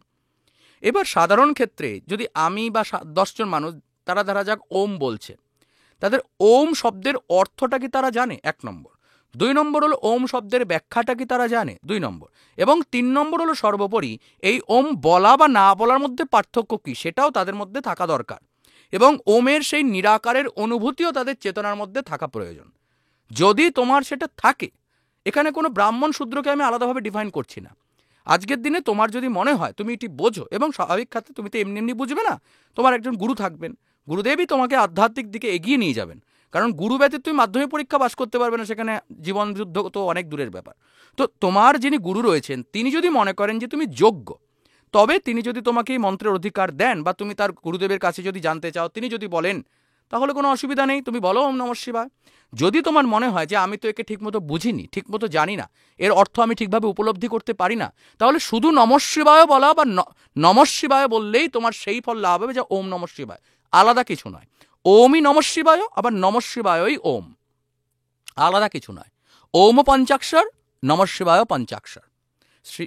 এবার সাধারণ ক্ষেত্রে যদি আমি বা 10 জন মানুষ, তারা ধরা যাক ওম বলছে, তাদের ওম শব্দের অর্থটা কি তারা জানে? 1 নম্বর। 2 নম্বর হলো ওম শব্দের ব্যাখ্যাটা কি তারা জানে? 2 নম্বর। এবং 3 নম্বর হলো সর্বোপরি এই ওম বলা বা না বলার মধ্যে পার্থক্য কি, সেটাও তাদের মধ্যে থাকা দরকার। এবং ওমের সেই নিরাকারের অনুভূতিও তাদের চেতনার মধ্যে থাকা প্রয়োজন। যদি তোমার সেটা থাকে, এখানে কোনো ব্রাহ্মণ শূদ্রকে আমি আলাদাভাবে ডিফাইন করছি না। আজকের দিনে তোমার যদি মনে হয় তুমি এটি বোঝো, এবং স্বাভাবিক ক্ষেত্রে তুমি তো এমনি এমনি বুঝবে না, তোমার একজন গুরু থাকবেন, গুরুদেবই তোমাকে আধ্যাত্মিক দিকে এগিয়ে নিয়ে যাবেন। কারণ গুরু ব্যতীত তুমি মাধ্যমিক পরীক্ষা পাস করতে পারবে না, সেখানে জীবন যুদ্ধ তো অনেক দূরের ব্যাপার। তো তোমার যিনি গুরু রয়েছেন, তিনি যদি মনে করেন যে তুমি যোগ্য, তবে তিনি যদি তোমাকে এই মন্ত্রের অধিকার দেন, বা তুমি তার গুরুদেবের কাছে যদি জানতে চাও, তিনি যদি বলেন, তাহলে কোনো অসুবিধা নেই, তুমি বলো ওম নমঃ শিবায়। যদি তোমার মনে হয় যে আমি তো একে ঠিকমতো বুঝিনি, ঠিকমতো জানি না, এর অর্থ আমি ঠিকভাবে উপলব্ধি করতে পারি না, তাহলে শুধু নমঃ শিবায় বলা বা নমঃ শিবায় বললেই তোমার সেই ফল লাভ হবে, যে ওম নমঃ শিবায়, আলাদা কিছু নয়। ওমই নমঃ শিবায়, আবার নমঃ শিবায়ই ওম, আলাদা কিছু নয়। ওম পঞ্চাক্ষর, নমঃ শিবায় পঞ্চাক্ষর।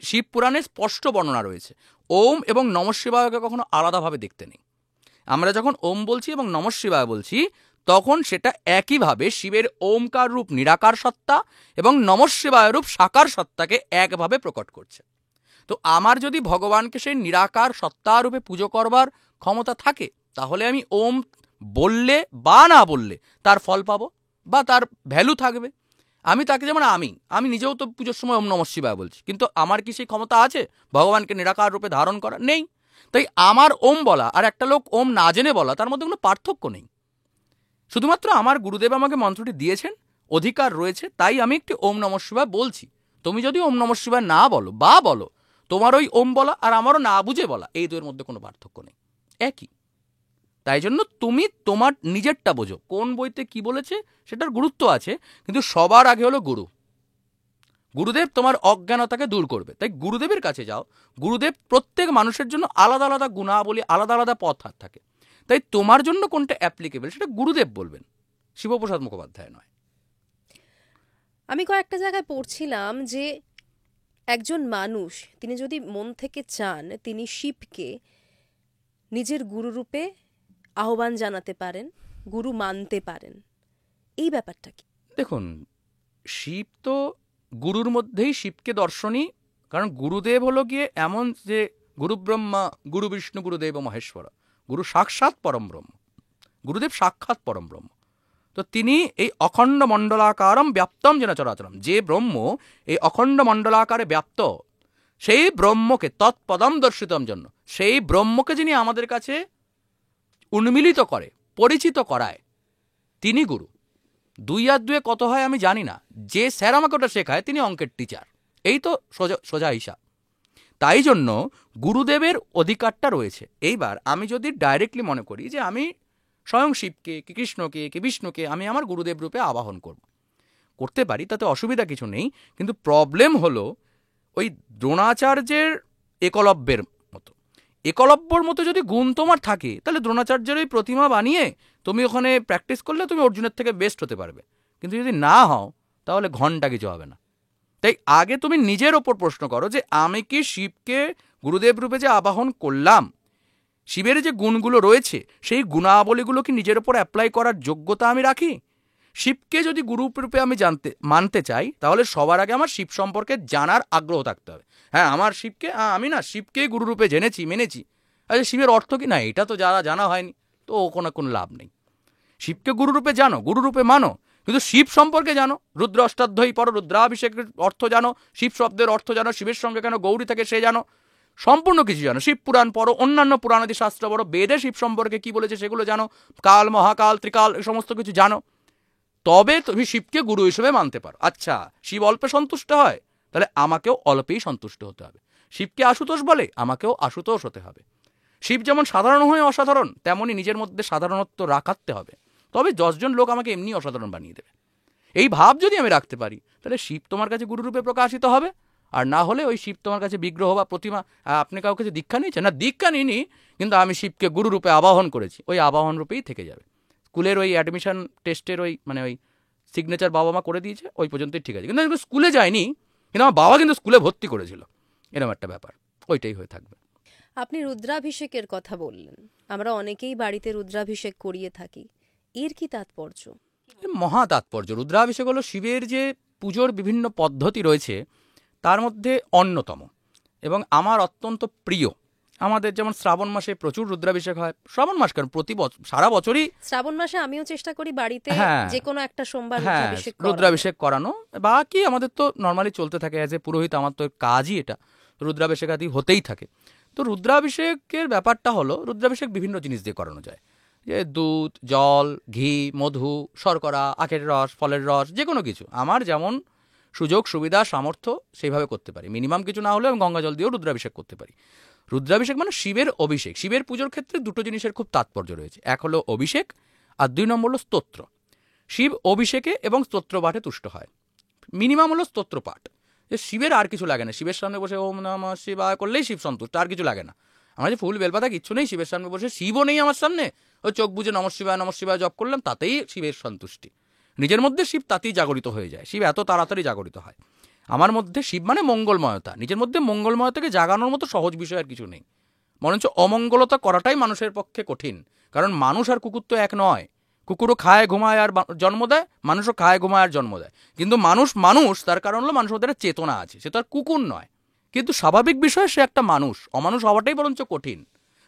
শিব পুরাণে স্পষ্ট বর্ণনা রয়েছে। ওম এবং নমঃ শিবায়কে কখনো আলাদাভাবে দেখতে নেই। আমরা যখন ওম বলছি এবং নমঃ শিবায় বলছি, তখন সেটা একইভাবে শিবের ওমকার রূপ নিরাকার সত্তা এবং নমঃ শিবায় রূপ সাকার সত্তাকে একভাবে প্রকট করছে। তো আমার যদি ভগবানকে সেই নিরাকার সত্তারূপে পুজো করবার ক্ষমতা থাকে, তাহলে আমি ওম বললে বা না বললে তার ফল পাবো বা তার ভ্যালু থাকবে। আমি তাকে যেমন আমি নিজেও তো পুজোর সময় ওম নমঃ শিবায় বলছি, কিন্তু আমার কি সেই ক্ষমতা আছে ভগবানকে নিরাকার রূপে ধারণ করা? নেই। তাই আমার ওম বলা আর একটা লোক ওম না জেনে বলা, তার মধ্যে কোনো পার্থক্য নেই। শুধুমাত্র আমার গুরুদেব আমাকে মন্ত্রটি দিয়েছেন, অধিকার রয়েছে, তাই আমি একটি ওম নমঃ শিবায় বলছি। তুমি যদি ওম নমঃ শিবায় না বলো বা বলো, তোমার ওই ওম বলা আর আমারও না বুঝে বলা, এই দুয়ের মধ্যে কোনো পার্থক্য নেই, একই। তাই জন্য তুমি তোমার নিজেরটা বোঝো, কোন বইতে কি বলেছে সেটার গুরুত্ব আছে, কিন্তু সবার আগে হলো গুরু। গুরুদেব তোমার অজ্ঞানতাকে দূর করবে, তাই গুরুদেবের কাছে যাও। গুরুদেব প্রত্যেক মানুষের জন্য আলাদা আলাদা গুণাবলী, আলাদা আলাদা পথ থাকে, তাই তোমার জন্য কোনটা অ্যাপ্লিকেবল সেটা গুরুদেব বলবেন, শিবপ্রসাদ মুখোপাধ্যায় নয়। আমি কয়েকটা জায়গায় পড়ছিলাম যে একজন মানুষ তিনি যদি মন থেকে চান, তিনি শিবকে নিজের গুরুরূপে আহ্বান জানাতে পারেন, গুরু মানতে পারেন। এই ব্যাপারটা কি? দেখুন, শিব তো গুরুর মধ্যেই শিবকে দর্শনই, কারণ গুরুদেব হলো গিয়ে এমন যে গুরু ব্রহ্মা গুরু বিষ্ণু গুরুদেব মহেশ্বর, গুরু সাক্ষাৎ পরম ব্রহ্ম, গুরুদেব সাক্ষাৎ পরম ব্রহ্ম। তো তিনি এই অখণ্ড মণ্ডলাকারম ব্যাপ্তম যেন চরাচরম, যে ব্রহ্ম এই অখণ্ড মণ্ডলাকারে ব্যাপ্ত, সেই ব্রহ্মকে তৎপদম দর্শিতম জন্য, সেই ব্রহ্মকে যিনি আমাদের কাছে উন্মিলিত করে, পরিচিত করায়, তিনি গুরু। 2 আর 2 কত হয় আমি জানি না, যে স্যার আমাকে ওটা শেখায় তিনি অঙ্কের টিচার, এই তো সোজা হিসাব। তাই জন্য গুরুদেবের অধিকারটা রয়েছে। এইবার আমি যদি ডাইরেক্টলি মনে করি যে আমি স্বয়ং শিবকে কি কৃষ্ণকে কি বিষ্ণুকে আমি আমার গুরুদেব রূপে আবাহন করতে পারি, তাতে অসুবিধা কিছু নেই। কিন্তু প্রবলেম হলো ওই দ্রোণাচার্যের একলব্যের মতো, একলব্যর মতো যদি গুণ তোমার থাকে, তাহলে দ্রোণাচার্যের ওই প্রতিমা বানিয়ে তুমি ওখানে প্র্যাকটিস করলে তুমি অর্জুনের থেকে বেস্ট হতে পারবে। কিন্তু যদি না হও, তাহলে ঘন্টা কিছু হবে না। তাই আগে তুমি নিজের ওপর প্রশ্ন করো যে আমি কি শিবকে গুরুদেব রূপে যে আবাহন করলাম, শিবের যে গুণগুলো রয়েছে সেই গুণাবলীগুলো কি নিজের ওপর অ্যাপ্লাই করার যোগ্যতা আমি রাখি? শিবকে যদি গুরুরূপে আমি মানতে চাই, তাহলে সবার আগে আমার শিব সম্পর্কে জানার আগ্রহ থাকতে হবে। হ্যাঁ, আমার শিবকে, আমি না শিবকেই গুরুরূপে জেনেছি, মেনেছি, আচ্ছা শিবের অর্থ কি না এটা তো যারা জানা হয়নি, তো কোনো লাভ নেই। শিবকে গুরুরূপে জানো, গুরুরূপে মানো, কিন্তু শিব সম্পর্কে জানো। রুদ্র অষ্টাধ্যায়ী পর রুদ্রাভিষেকের অর্থ জানো, শিব শব্দের অর্থ জানো, শিবের সঙ্গে কেন গৌরী থাকে সে জানো, সম্পূর্ণ কিছু জানো। শিব পুরাণ পড়ো, অন্যান্য পুরাণাদি শাস্ত্র পড়ো, বেদে শিব সম্পর্কে কি বলেছে সেগুলো জানো, কাল মহাকাল ত্রিকাল এই সমস্ত কিছু জানো, তবে তুমি শিবকে গুরু হিসেবে মানতে পারো। আচ্ছা, শিব অল্পে সন্তুষ্ট হয়, তাহলে আমাকেও অল্পেই সন্তুষ্ট হতে হবে। শিবকে আশুতোষ বলে, আমাকেও আশুতোষ হতে হবে। শিব যেমন সাধারণ হয়ে অসাধারণ, তেমনই নিজের মধ্যে সাধারণত্ব রাখাতে হবে, তবে 10 জন লোক আমাকে এমনি অসাধারণ বানিয়ে দেবে। এই ভাব যদি আমি রাখতে পারি, তাহলে শিব তোমার কাছে গুরুরূপে প্রকাশিত হবে। আর না হলে ওই শিব তোমার কাছে বিগ্রহ বা প্রতিমা। আপনি কাউকে কাছে দীক্ষা নিয়েছেন না, দীক্ষা নিইনি, কিন্তু আমি শিবকে গুরুরূপে আবাহন করেছি, ওই আবাহন রূপেই থেকে যাবে। স্কুলের ওই অ্যাডমিশন টেস্টের ওই ওই সিগনেচার বাবা মা করে দিয়েছে, ওই পর্যন্তই ঠিক আছে, কিন্তু আমি স্কুলে যাইনি, কিন্তু আমার বাবা কিন্তু স্কুলে ভর্তি করেছিল, এরকম একটা ব্যাপার, ওইটাই হয়ে থাকবে। আপনি রুদ্রাভিষেকের কথা বললেন, আমরা অনেকেই বাড়িতে রুদ্রাভিষেক করিয়ে থাকি, এর কি তাৎপর্য? মহা তাৎপর্য। রুদ্রাভিষেক হলো শিবের যে পুজোর বিভিন্ন পদ্ধতি রয়েছে তার মধ্যে অন্যতম, এবং আমার অত্যন্ত প্রিয়। আমাদের যেমন শ্রাবণ মাসে প্রচুর রুদ্রাভিষেক হয়, শ্রাবণ মাস কেন, প্রতি বছর সারা বছরই শ্রাবণ মাসে আমিও চেষ্টা করি বাড়িতে যে কোনো একটা সোমবার রুদ্রাভিষেক করানো। বাকি আমাদের তো নর্মালি চলতে থাকে, অ্যাজ এ পুরোহিত আমার তো কাজই এটা, রুদ্রাভিষেক আদি হতেই থাকে। তো রুদ্রাভিষেকের ব্যাপারটা হলো, রুদ্রাভিষেক বিভিন্ন জিনিস দিয়ে করানো যায়, যে দুধ, জল, ঘি, মধু, শর্করা, আখের রস, ফলের রস, যে কোনো কিছু আমার যেমন সুযোগ সুবিধা সামর্থ্য সেইভাবে করতে পারি। মিনিমাম কিছু না হলেও আমি গঙ্গা জল দিয়েও রুদ্রাভিষেক করতে পারি। রুদ্রাভিষেক মানে শিবের অভিষেক। শিবের পুজোর ক্ষেত্রে দুটো জিনিসের খুব তাৎপর্য রয়েছে, এক হলো অভিষেক আর 2 নম্বর হলো স্তোত্র। শিব অভিষেকে এবং স্তোত্র পাঠে তুষ্ট হয়। মিনিমাম হলো স্তোত্র পাঠ, যে শিবের আর কিছু লাগে না, শিবের সামনে বসে ওম নমঃ শিবায় করলেই শিব সন্তুষ্ট, আর কিছু লাগে না। আমার যে ফুল বেলপাতা কিচ্ছু নেই, শিবের সামনে বসে, শিবও নেই আমার সামনে, ওই চোখ বুঝে নমঃ শিবায় জপ করলাম, তাতেই শিবের সন্তুষ্টি। নিজের মধ্যে শিব তাতেই জাগরিত হয়ে যায়, শিব এত তাড়াতাড়ি জাগরিত হয়। আমার মধ্যে শিব মানে মঙ্গলময়তা, নিজের মধ্যে মঙ্গলময়তাকে জাগানোর মতো সহজ বিষয় আর কিছু নেই, বরঞ্চ অমঙ্গলতা করাটাই মানুষের পক্ষে কঠিন। কারণ মানুষ আর কুকুর তো এক নয়, কুকুরও খায় ঘুমায় আর জন্ম দেয়, মানুষও খায় ঘুমায় আর জন্ম দেয়, কিন্তু মানুষ তার কারণ হলো মানুষের মধ্যে চেতনা আছে, সে তো আর কুকুর নয়। কিন্তু স্বাভাবিক বিষয় সে একটা মানুষ, অমানুষ হওয়াটাই বরঞ্চ কঠিন।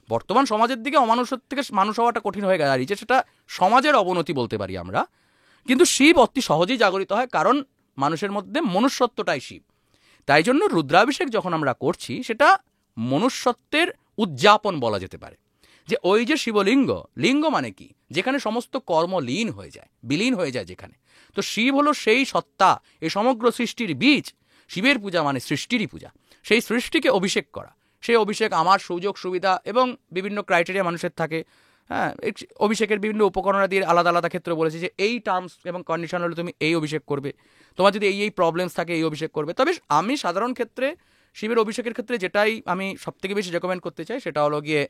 বর্তমান সমাজের দিকে অমানুষের থেকে মানুষ হওয়াটা কঠিন হয়ে দাঁড়িয়েছে, সেটা সমাজের অবনতি বলতে পারি আমরা। কিন্তু শিব অতি সহজেই জাগরিত হয়, কারণ মানুষের মধ্যে মনুষ্যত্বটাই শিব। তাই জন্য রুদ্রাভিষেক যখন আমরা করছি সেটা মনুষ্যত্বের উদযাপন বলা যেতে পারে। যে ওই যে শিবলিঙ্গ, লিঙ্গ মানে কি, যেখানে সমস্ত কর্ম লীন হয়ে যায়, বিলীন হয়ে যায় যেখানে। তো শিব হলো সেই সত্তা, এই সমগ্র সৃষ্টির বীজ। শিবের পূজা মানে সৃষ্টিরই পূজা। সেই সৃষ্টিকে অভিষেক করা, সেই অভিষেক আমার সুযোগ সুবিধা এবং বিভিন্ন ক্রাইটেরিয়া মানুষের থাকে। হ্যাঁ, অভিষেকের বিভিন্ন উপকরণা দিয়ে আলাদা আলাদা ক্ষেত্রে বলেছে যে এই টার্মস এবং কন্ডিশন হলে তুমি এই অভিষেক করবে, তোমার যদি এই প্রবলেমস থাকে এই অভিষেক করবে। তবে আমি সাধারণ ক্ষেত্রে শিবের অভিষেকের ক্ষেত্রে যেটাই আমি সবথেকে বেশি রেকমেন্ড করতে চাই সেটা হলো গিয়ে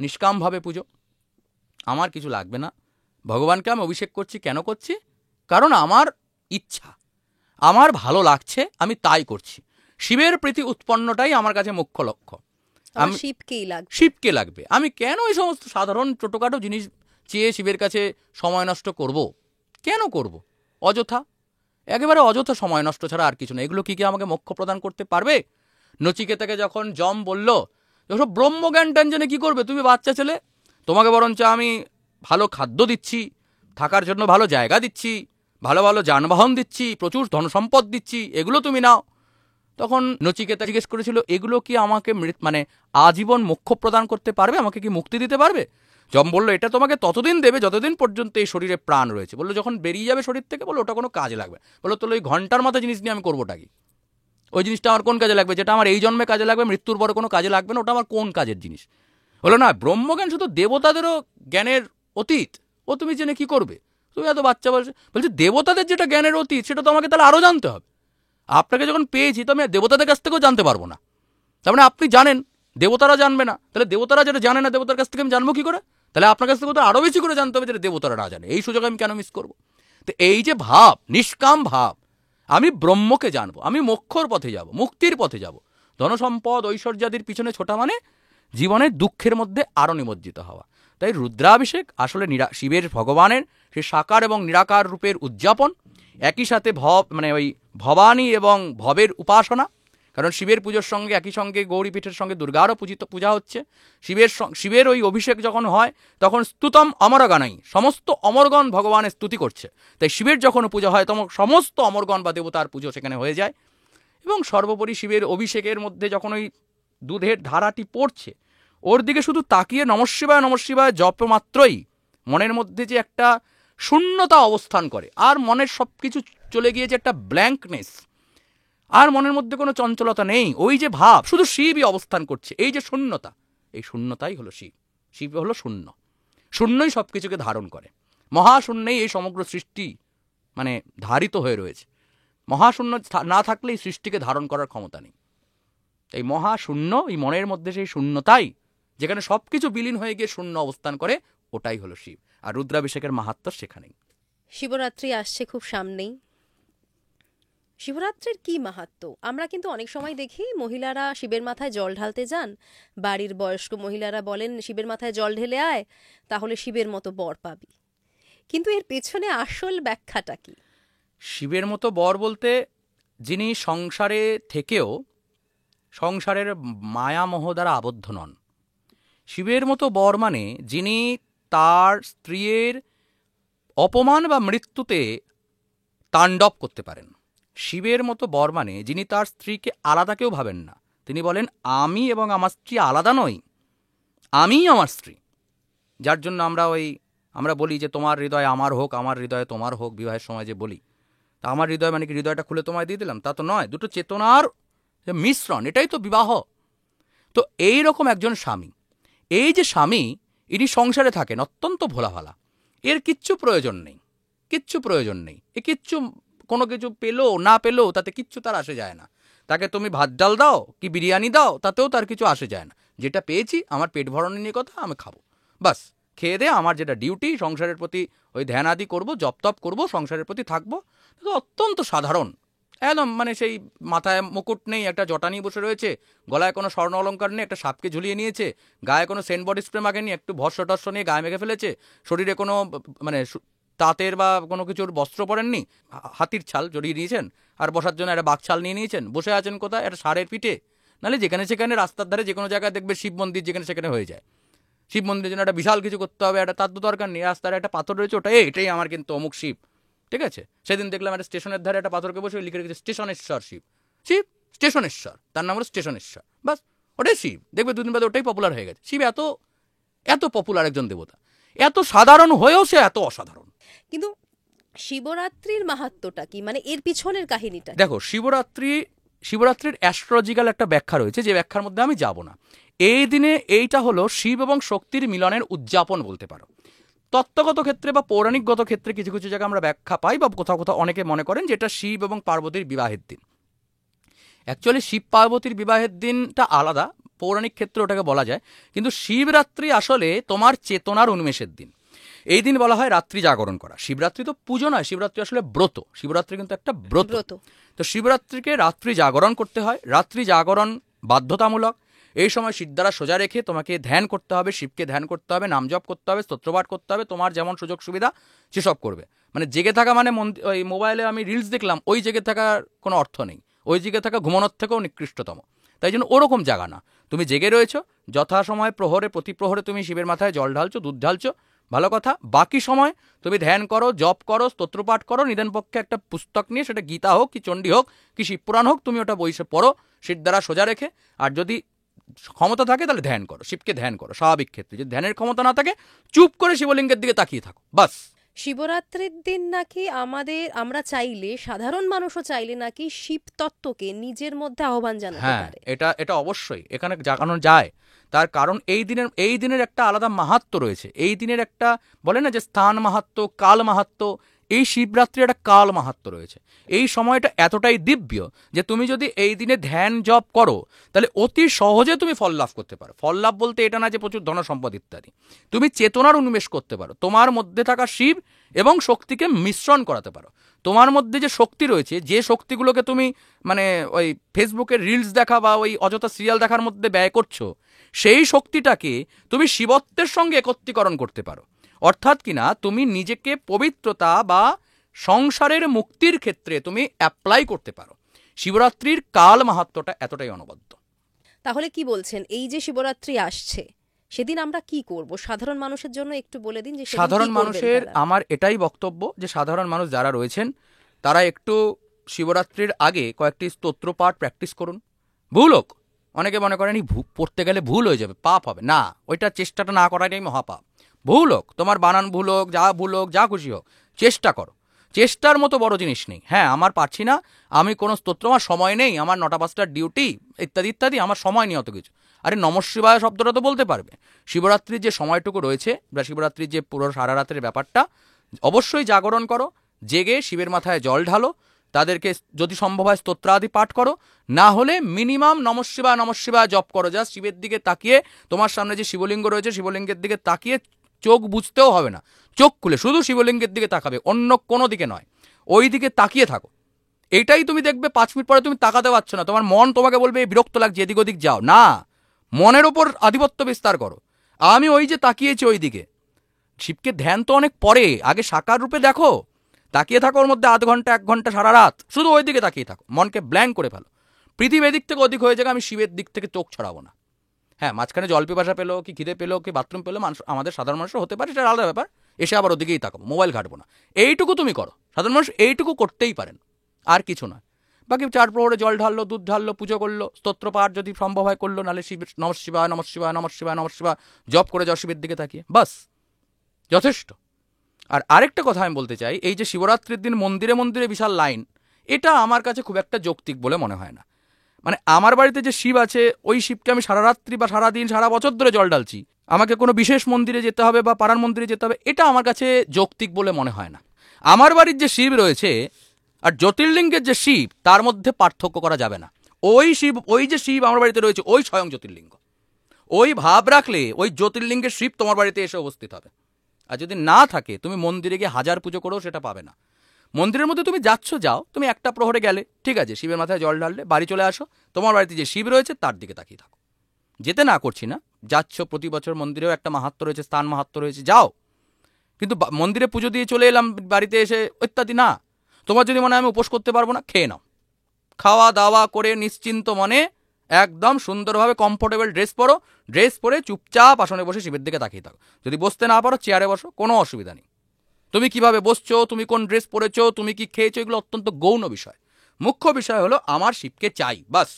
নিষ্কামভাবে পুজো। আমার কিছু লাগবে না, ভগবানকে আমি অভিষেক করছি, কেন করছি? কারণ আমার ইচ্ছা, আমার ভালো লাগছে, আমি তাই করছি। শিবের প্রীতি উৎপন্নটাই আমার কাছে মুখ্য লক্ষ্য। আমি শিবকে লাগবে, আমি কেন এই সমস্ত সাধারণ ছোটোখাটো জিনিস চেয়ে শিবের কাছে সময় নষ্ট করব? কেন করব? অযথা, একেবারে অযথা সময় নষ্ট ছাড়া আর কিছু না। এগুলো কি আমাকে মোক্ষ প্রদান করতে পারবে? নচিকেতাকে যখন যম বলল যখন ব্রহ্মজ্ঞান ট্যাঞ্জনে কি করবে, তুমি বাচ্চা ছেলে, তোমাকে বরঞ্চ আমি ভালো খাদ্য দিচ্ছি, থাকার জন্য ভালো জায়গা দিচ্ছি, ভালো ভালো যানবাহন দিচ্ছি, প্রচুর ধনসম্পদ দিচ্ছি, এগুলো তুমি নাও। তখন নচিকেতা জিজ্ঞেস করেছিল, এগুলো কি আমাকে মানে আজীবন মোক্ষ প্রদান করতে পারবে, আমাকে কি মুক্তি দিতে পারবে? যম বলল, এটা তোমাকে ততদিন দেবে যতদিন পর্যন্ত এই শরীরে প্রাণ রয়েছে। বললো, যখন বেরিয়ে যাবে শরীর থেকে, বললো ওটা কোনো কাজে লাগবে। বললো, তাহলে ওই ঘন্টার মতো জিনিস নিয়ে আমি করবোটা কি? ওই জিনিসটা আমার কোন কাজে লাগবে? যেটা আমার এই জন্মে কাজে লাগবে, মৃত্যুর পরে কোনো কাজে লাগবে না, ওটা আমার কোন কাজের জিনিস? বললো, না, ব্রহ্মজ্ঞান শুধু দেবতাদেরও জ্ঞানের অতীত, ও তুমি জেনে কি করবে? তুমি এত বাচ্চা বলছে দেবতাদের যেটা জ্ঞানের অতীত সেটা তো আমাকে তাহলে আরও জানতে হবে। আপনাকে যখন পেয়েছি তো আমি দেবতাদের কাছ থেকেও জানতে পারবো না। তার মানে আপনি জানেন, দেবতারা জানবে না, তাহলে দেবতারা যেটা জানে না দেবতার কাছ থেকে আমি জানবো কি করে? তাহলে আপনার কাছ থেকে তো আরও বেশি করে জানতে হবে যেটা দেবতারা না জানে। এই সুযোগ আমি কেন মিস করবো? তো এই যে ভাব, নিষ্কাম ভাব, আমি ব্রহ্মকে জানবো, আমি মোক্ষর পথে যাব, মুক্তির পথে যাব। ধনসম্পদ ঐশ্বর্যাদির পিছনে ছোটা মানে জীবনের দুঃখের মধ্যে আরও নিমজ্জিত হওয়া। তাই রুদ্রাভিষেক আসলে শিবের, ভগবানের সেই সাকার এবং নিরাকার রূপের উদযাপন, একই সাথে মানে ওই ভবানী এবং ভবের উপাসনা। কারণ শিবের পুজোর সঙ্গে একই সঙ্গে গৌরীপীঠের সঙ্গে দুর্গারও পূজা হচ্ছে। শিবের ওই অভিষেক যখন হয় তখন স্তুতম অমরগণাই, সমস্ত অমরগণ ভগবানের স্তুতি করছে। তাই শিবের যখন পুজো হয় তখন সমস্ত অমরগণ বা দেবতার পুজো সেখানে হয়ে যায়। এবং সর্বোপরি শিবের অভিষেকের মধ্যে যখন ওই দুধের ধারাটি পড়ছে, ওর দিকে শুধু তাকিয়ে নমঃশিবায় নমঃশিবায় জপ মাত্রই মনের মধ্যে যে একটা শূন্যতা অবস্থান করে, আর মনের সব কিছু চলে গিয়েছে একটা ব্ল্যাঙ্কনেস, আর মনের মধ্যে কোনো চঞ্চলতা নেই, ওই যে ভাব শুধু শিবই অবস্থান করছে, এই যে শূন্যতা, এই শূন্যতাই হলো শিব। শিব হলো শূন্য, শূন্যই সব কিছুকে ধারণ করে। মহাশূন্যেই এই সমগ্র সৃষ্টি মানে ধারিত হয়ে রয়েছে। মহাশূন্য না থাকলে এই সৃষ্টিকে ধারণ করার ক্ষমতা নেই। এই মহাশূন্য, এই মনের মধ্যে সেই শূন্যতাই, যেখানে সব কিছু বিলীন হয়ে গিয়ে শূন্য অবস্থান করে, ওটাই হলো শিব। আর রুদ্রাভিষেকের মাহাত্ম্য সেখানেই। শিবরাত্রি আসছে খুব সামনেই, শিবরাত্রির কি মাহাত্ম্য? আমরা কিন্তু অনেক সময় দেখি মহিলারা শিবের মাথায় জল ঢালতে যান, বাড়ির বয়স্ক মহিলারা বলেন শিবের মাথায় জল ঢেলে আয়, তাহলে শিবের মতো বর পাবি। কিন্তু এর পেছনে আসল ব্যাখ্যাটা কি? শিবের মতো বর বলতে যিনি সংসারে থেকেও সংসারের মায়ামোহ দ্বারা আবদ্ধ নন। শিবের মতো বর মানে যিনি তার স্ত্রীর অপমান বা মৃত্যুতে তাণ্ডব করতে পারেন। শিবের মতো বর মানে যিনি তার স্ত্রীকে আলাদা কেউ ভাবেন না, তিনি বলেন আমি এবং আমার স্ত্রী আলাদা নই, আমিই আমার স্ত্রী। যার জন্য আমরা বলি যে তোমার হৃদয় আমার হোক, আমার হৃদয় তোমার হোক, বিবাহের সময় যে বলি। তা আমার হৃদয় মানে কি হৃদয়টা খুলে তোমায় দিয়ে দিলাম? তা তো নয়, দুটো চেতনার যে মিশ্রণ, এটাই তো বিবাহ। তো এই রকম একজন স্বামী, এই যে স্বামী, ইনি সংসারে থাকেন অত্যন্ত ভোলাভালা, এর কিচ্ছু প্রয়োজন নেই, কিচ্ছু প্রয়োজন নেই, এ কিচ্ছু কোনো কিছু পেলো না পেলো তাতে কিচ্ছু তার আসে যায় না। তাকে তুমি ভাত ডাল দাও কি বিরিয়ানি দাও তাতেও তার কিছু আসে যায় না। যেটা পেয়েছি আমার পেট ভরণের নিয়ে কথা, আমি খাবো, বাস খেয়ে দে, আমার যেটা ডিউটি সংসারের প্রতি ওই ধ্যান আদি করবো, জপ তপ করবো, সংসারের প্রতি থাকবো। অত্যন্ত সাধারণ, একদম মানে সেই মাথায় মুকুট নেই, একটা জটা নিয়ে বসে রয়েছে, গলায় কোনো স্বর্ণ অলঙ্কার নেই, একটা সাপকে ঝুলিয়ে নিয়েছে, গায়ে কোনো সেন্ট বডি স্প্রে মাখেনি, একটু ভস্য টস্য নিয়ে গায়ে মেখে ফেলেছে, শরীরে কোনো মানে তাঁতের বা কোনো কিছুর বস্ত্র পরেননি, হাতির ছাল জড়িয়ে নিয়েছেন, আর বসার জন্য একটা বাঘ ছাল নিয়ে নিয়েছেন, বসে আছেন কোথায়? একটা ষাঁড়ের পিঠে, নাহলে যেখানে সেখানে রাস্তার ধারে যে কোনো জায়গায় দেখবে শিব মন্দির যেখানে সেখানে হয়ে যায়। শিব মন্দিরের জন্য একটা বিশাল কিছু করতে হবে, একটা তার তো দরকার নেই। রাস্তার একটা পাথর রয়েছে, ওটা এটাই আমার কিন্তু অমুক শিব, ঠিক আছে। সেদিন দেখলাম একটা স্টেশনের ধারে একটা পাথরকে বসে লিখে রেখেছে স্টেশনেশ্বর শিব। শিব স্টেশনেশ্বর, তার নাম হলো স্টেশনেশ্বর, বাস ওটাই শিব। দেখবে দুদিন বাদে ওটাই পপুলার হয়ে গেছে। শিব এত এত পপুলার একজন দেবতা, এত সাধারণ হয়েও সে এত অসাধারণ। কিন্তু শিবরাত্রির মাহাত্ম্যটা কি, মানে এর পিছনের কাহিনীটা? দেখো, শিবরাত্রির অ্যাস্ট্রোলজিক্যাল একটা ব্যাখ্যা রয়েছে, যে ব্যাখ্যার মধ্যে আমি যাব না। এই দিনে এইটা হলো শিব এবং শক্তির মিলনের উদযাপন বলতে পারো। তত্ত্বগত ক্ষেত্রে বা পৌরাণিকগত ক্ষেত্রে কিছু কিছু জায়গায় আমরা ব্যাখ্যা পাই, বা কোথাও কোথাও অনেকে মনে করেন যে এটা শিব এবং পার্বতীর বিবাহের দিন। অ্যাকচুয়ালি শিব পার্বতীর বিবাহের দিনটা আলাদা, পৌরাণিক ক্ষেত্রে ওটাকে বলা যায়। কিন্তু শিবরাত্রি আসলে তোমার চেতনার উন্মেষের দিন। এই দিন বলা হয় রাত্রি জাগরণ করা। শিবরাত্রি তো পুজো নয়, শিবরাত্রি আসলে ব্রত। শিবরাত্রি কিন্তু একটা ব্রত। তো শিবরাত্রিকে রাত্রি জাগরণ করতে হয়। রাত্রি জাগরণ বাধ্যতামূলক। এই সময় সিদ্ধারা সোজা রেখে তোমাকে ধ্যান করতে হবে, শিবকে ধ্যান করতে হবে, নাম জপ করতে হবে, স্তোত্রপাঠ করতে হবে, তোমার যেমন সুযোগ সুবিধা সেসব করবে। মানে জেগে থাকা মানে ওই মোবাইলে আমি রিলস দেখলাম, ওই জেগে থাকার কোনো অর্থ নেই। ওই জেগে থাকা ঘুমানোর থেকেও নিকৃষ্টতম। তাই জন্য ওরকম জাগা না, তুমি জেগে রয়েছো, যথাসময় প্রহরে প্রতি প্রহরে তুমি শিবের মাথায় জল ঢালছো, দুধ ঢালছো, ভালো কথা। বাকি সময় তুমি ধ্যান করো, জপ করো, স্তোত্রপাঠ করো, নিদেন পক্ষে একটা পুস্তক নিয়ে, সেটা গীতা হোক কি চণ্ডী হোক কি শিবপুরাণ হোক, তুমি ওটা বইসে পড়ো সিদ্ধারা সোজা রেখে। আর যদি ক্ষমতা থাকে তাহলে ধ্যান করো, শিবকে ধ্যান করো স্বাভাবিক ক্ষেত্রে। যদি ধ্যানের ক্ষমতা না থাকে চুপ করে শিবলিঙ্গের দিকে তাকিয়ে থাকো, বাস। শিবরাত্রির দিন নাকি আমরা চাইলে, সাধারণ মানুষও চাইলে নাকি শিব তত্ত্বকে নিজের মধ্যে আহ্বান জানাতে পারে। এটা অবশ্যই এখানে জাগানো যায়। তার কারণ এই দিনের একটা আলাদা মাহাত্ম্য রয়েছে। এই দিনের একটা বলে না যে স্থান মাহাত্ম্য, কাল মাহাত্ম্য, এই শিবরাত্রির একটা কাল মাহাত্ম্য রয়েছে। এই সময়টা এতটাই দিব্য যে তুমি যদি এই দিনে ধ্যান জপ করো তাহলে অতি সহজে তুমি ফল লাভ করতে পারো। ফল লাভ বলতে এটা না যে প্রচুর ধন সম্পদ ইত্যাদি। তুমি চেতনার উন্মেষ করতে পারো, তোমার মধ্যে থাকা শিব এবং শক্তিকে মিশ্রণ করাতে পারো। তোমার মধ্যে যে শক্তি রয়েছে, যে শক্তিগুলোকে তুমি মানে ওই ফেসবুকের রিলস দেখা বা ওই অযথা সিরিয়াল দেখার মধ্যে ব্যয় করছো, সেই শক্তিটাকে তুমি শিবত্বের সঙ্গে একত্রীকরণ করতে পারো। অর্থাৎ কিনা তুমি নিজেকে পবিত্রতা বা সংসারের মুক্তির ক্ষেত্রে তুমি অ্যাপ্লাই করতে পারো। শিবরাত্রির কাল মাহাত্ম্যটা এতটাই অনবদ্য। তাহলে কি বলছেন, এই যে শিবরাত্রি আসছে সেদিন আমরা কি করব? সাধারণ মানুষের জন্য একটু বলে দিন যে সাধারণ মানুষের আমার এটাই বক্তব্য যে সাধারণ মানুষ যারা রয়েছেন তারা একটু শিবরাত্রির আগে কয়েকটি স্তোত্রপাঠ প্র্যাকটিস করুন। ভুল হোক, অনেকে মনে করেন পড়তে গেলে ভুল হয়ে যাবে, পাপ হবে। না, ওইটা চেষ্টাটা না করাটাই মহাপাপ। ভুল হোক, তোমার বানান ভুল হোক, যা খুশি হোক, চেষ্টা করো। চেষ্টার মতো বড় জিনিস নেই। হ্যাঁ, আমার পারছি না, আমি কোনো স্তোত্র, আমার সময় নেই, আমার 9টা 5টার ডিউটি ইত্যাদি ইত্যাদি, আমার সময় নেই অত কিছু। আরে নমঃ শিবায় শব্দটা তো বলতে পারবে। শিবরাত্রির যে সময়টুকু রয়েছে বা শিবরাত্রির যে পুরো সারা রাতের ব্যাপারটা, অবশ্যই জাগরণ করো, জেগে শিবের মাথায় জল ঢালো, তাদেরকে যদি সম্ভব হয় স্তোত্রাদি পাঠ করো, না হলে মিনিমাম নমঃ শিবায় জপ করো। যা শিবের দিকে তাকিয়ে, তোমার সামনে যে শিবলিঙ্গ রয়েছে শিবলিঙ্গের দিকে তাকিয়ে, চোখ বুঝতেও হবে না, চোখ খুলে শুধু শিবলিঙ্গের দিকে তাকাবে, অন্য কোনো দিকে নয়, ওই দিকে তাকিয়ে থাকো। এইটাই তুমি দেখবে 5 মিনিট পরে তুমি তাকাতে পারছো না, তোমার মন তোমাকে বলবে বিরক্ত লাগছে, এদিক ওদিক যাও। না, মনের ওপর আধিপত্য বিস্তার করো। আমি ওই যে তাকিয়েছি ওই দিকে। শিবকে ধ্যান তো অনেক পরে, আগে সাকার রূপে দেখো, তাকিয়ে থাকো ওর মধ্যে আধ ঘন্টা 1 ঘন্টা সারা রাত, শুধু ওই দিকে তাকিয়ে থাকো, মনকে ব্ল্যাঙ্ক করে ফেলো। পৃথিবী এদিক থেকে ওদিক হয়ে যাবে, আমি শিবের দিক থেকে চোখ ছড়াবো না। হ্যাঁ, মাঝখানে জল পিপাসা পেলো কি খিদে পেলো কি বাথরুম পেলো, মানুষ আমাদের সাধারণ মানুষের হতে পারে, সেটা আলাদা ব্যাপার। এসে আবার ওদিকেই তাকাবো, মোবাইল ঘাটবো না, এইটুকু তুমি করো। সাধারণ মানুষ এইটুকু করতেই পারেন, আর কিছু নয়। বাকি 4 প্রহরে জল ঢাললো, দুধ ঢাললো, পুজো করলো, স্তোত্রপাঠ যদি সম্ভব হয় করলো, নাহলে শিব নমঃ শিবায় নমঃ শিবায় নমঃ শিবায় নমঃ শিবায় জপ করে যাও শিবের দিকে তাকিয়ে, বাস যথেষ্ট। আর আরেকটা কথা আমি বলতে চাই, এই যে শিবরাত্রির দিন মন্দিরে মন্দিরে বিশাল লাইন, এটা আমার কাছে খুব একটা যৌক্তিক বলে মনে হয় না। মানে আমার বাড়িতে যে শিব আছে, ওই শিবকে আমি সারা রাত্রি বা সারা দিন সারা বছর ধরে জল ঢালছি, আমাকে কোনো বিশেষ মন্দিরে যেতে হবে বা পাড়ার মন্দিরে যেতে হবে, এটা আমার কাছে যৌক্তিক বলে মনে হয় না। আমার বাড়ির যে শিব রয়েছে আর জ্যোতির্লিঙ্গের যে শিব, তার মধ্যে পার্থক্য করা যাবে না। ওই যে শিব আমার বাড়িতে রয়েছে, ওই স্বয়ং জ্যোতির্লিঙ্গ। ওই ভাব রাখলে ওই জ্যোতির্লিঙ্গের শিব তোমার বাড়িতে এসে উপস্থিত হবে। আর যদি না থাকে, তুমি মন্দিরে গিয়ে 1000 পুজো করেও সেটা পাবে না। মন্দিরের মধ্যে তুমি যাও, তুমি একটা প্রহরে গেলে ঠিক আছে, শিবের মাথায় জল ঢাললে, বাড়ি চলে আসো, তোমার বাড়িতে যে শিব রয়েছে তার দিকে তাকিয়ে থাকো। যেতে না করছি না, যাচ্ছ, প্রতি বছর মন্দিরেও একটা মাহাত্ম্য রয়েছে, স্থান মাহাত্ম্য রয়েছে, যাও। কিন্তু মন্দিরে পুজো দিয়ে চলে এলাম, বাড়িতে এসে ইত্যাদি না। তোমার যদি মনে হয় আমি উপোস করতে পারবো না, খেয়ে নাও, খাওয়া দাওয়া করে নিশ্চিন্ত মনে একদম সুন্দরভাবে কমফোর্টেবল ড্রেস পরো, ড্রেস পরে চুপচাপ আসনে বসে শিবের দিকে তাকিয়ে থাকো। যদি বসতে না পারো চেয়ারে বসো, কোনো অসুবিধা নেই। তুমি কিভাবে বসছো, তুমি কোন ড্রেস পরেছো, তুমি কি খেয়েছো, এগুলো অত্যন্ত গৌণ বিষয়। মুখ্য বিষয় হলো আমার শিবকে চাই, বাস,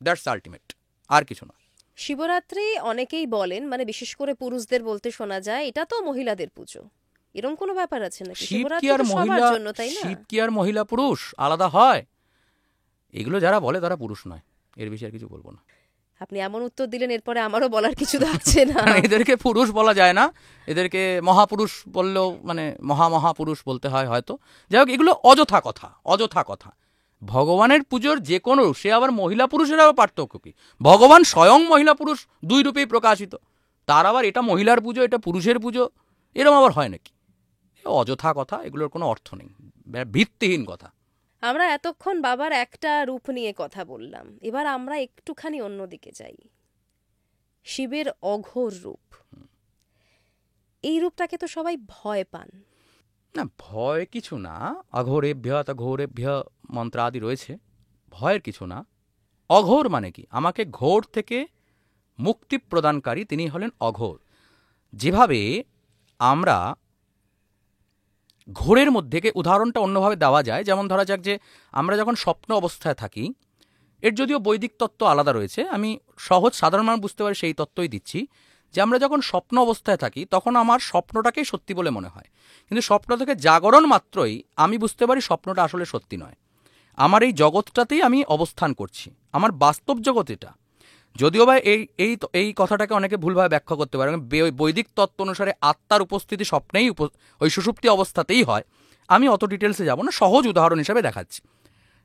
দ্যাটস আলটিমেট, আর কিছু না। শিবরাত্রি অনেকেই বলেন, মানে বিশেষ করে পুরুষদের বলতে শোনা যায় এটা তো মহিলাদের পুজো, এরকম কোনো ব্যাপার আছে নাকি? শিব কি শিবরাত্রি আর তো সবার মহিলা, জন্য, তাই না? শিব কি আর মহিলা পুরুষ আলাদা হয়? এগুলো যারা বলে তারা পুরুষ নয়, এর বিষয়ে আর কিছু বলবো না। আপনি এমন উত্তর দিলেন, এরপরে আমারও বলার কিছু থাকছে না। কারণ এদেরকে পুরুষ বলা যায় না, এদেরকে মহাপুরুষ বললেও মানে মহাপুরুষ বলতে হয় হয়তো। যাই হোক, এগুলো অযথা কথা, অযথা কথা। ভগবানের পুজোর যে কোনো রূপ, সে আবার মহিলা পুরুষেরাও পার্থক্য কি? ভগবান স্বয়ং মহিলা পুরুষ দুই রূপেই প্রকাশিত, তার আবার এটা মহিলার পুজো এটা পুরুষের পুজো, এরম আবার হয় নাকি? অযথা কথা, এগুলোর কোনো অর্থ নেই, ভিত্তিহীন কথা। আমরা এতক্ষণ বাবার একটা রূপ নিয়ে কথা বললাম, এবার আমরা একটুখানি অন্যদিকে যাই। শিবের অঘোর রূপ, এই রূপটাকে তো সবাই ভয় পান। না, ভয় কিছু না। অঘোরেভ্য তঘোরেভ্য মন্ত্র আদি রয়েছে, ভয়ের কিছু না। অঘোর মানে কি? আমাকে ঘোর থেকে মুক্তি প্রদানকারী তিনি হলেন অঘোর। যেভাবে আমরা ঘোরের মধ্যে উদাহরণটা অন্যভাবে দেওয়া যায়, যেমন ধরা যাক যে আমরা যখন স্বপ্ন অবস্থায় থাকি, এর যদিও বৈদিক তত্ত্ব আলাদা রয়েছে, আমি সহজ সাধারণ মানুষ বুঝতে পারি সেই তত্ত্বই দিচ্ছি, যে আমরা যখন স্বপ্ন অবস্থায় থাকি তখন আমার স্বপ্নটাকেই সত্যি বলে মনে হয়, কিন্তু স্বপ্ন থেকে জাগরণ মাত্রই আমি বুঝতে পারি স্বপ্নটা আসলে সত্যি নয়, আমার এই জগৎটাতেই আমি অবস্থান করছি, আমার বাস্তব জগৎ এটা। যদিও বা এই কথাটাকে অনেকে ভুলভাবে ব্যাখ্যা করতে পারে। বৈদিক তত্ত্ব অনুসারে আত্মার উপস্থিতি স্বপ্নেই ওই সুষুপ্তি অবস্থাতেই হয়। আমি অত ডিটেলসে যাব না, সহজ উদাহরণ হিসাবে দেখাচ্ছি।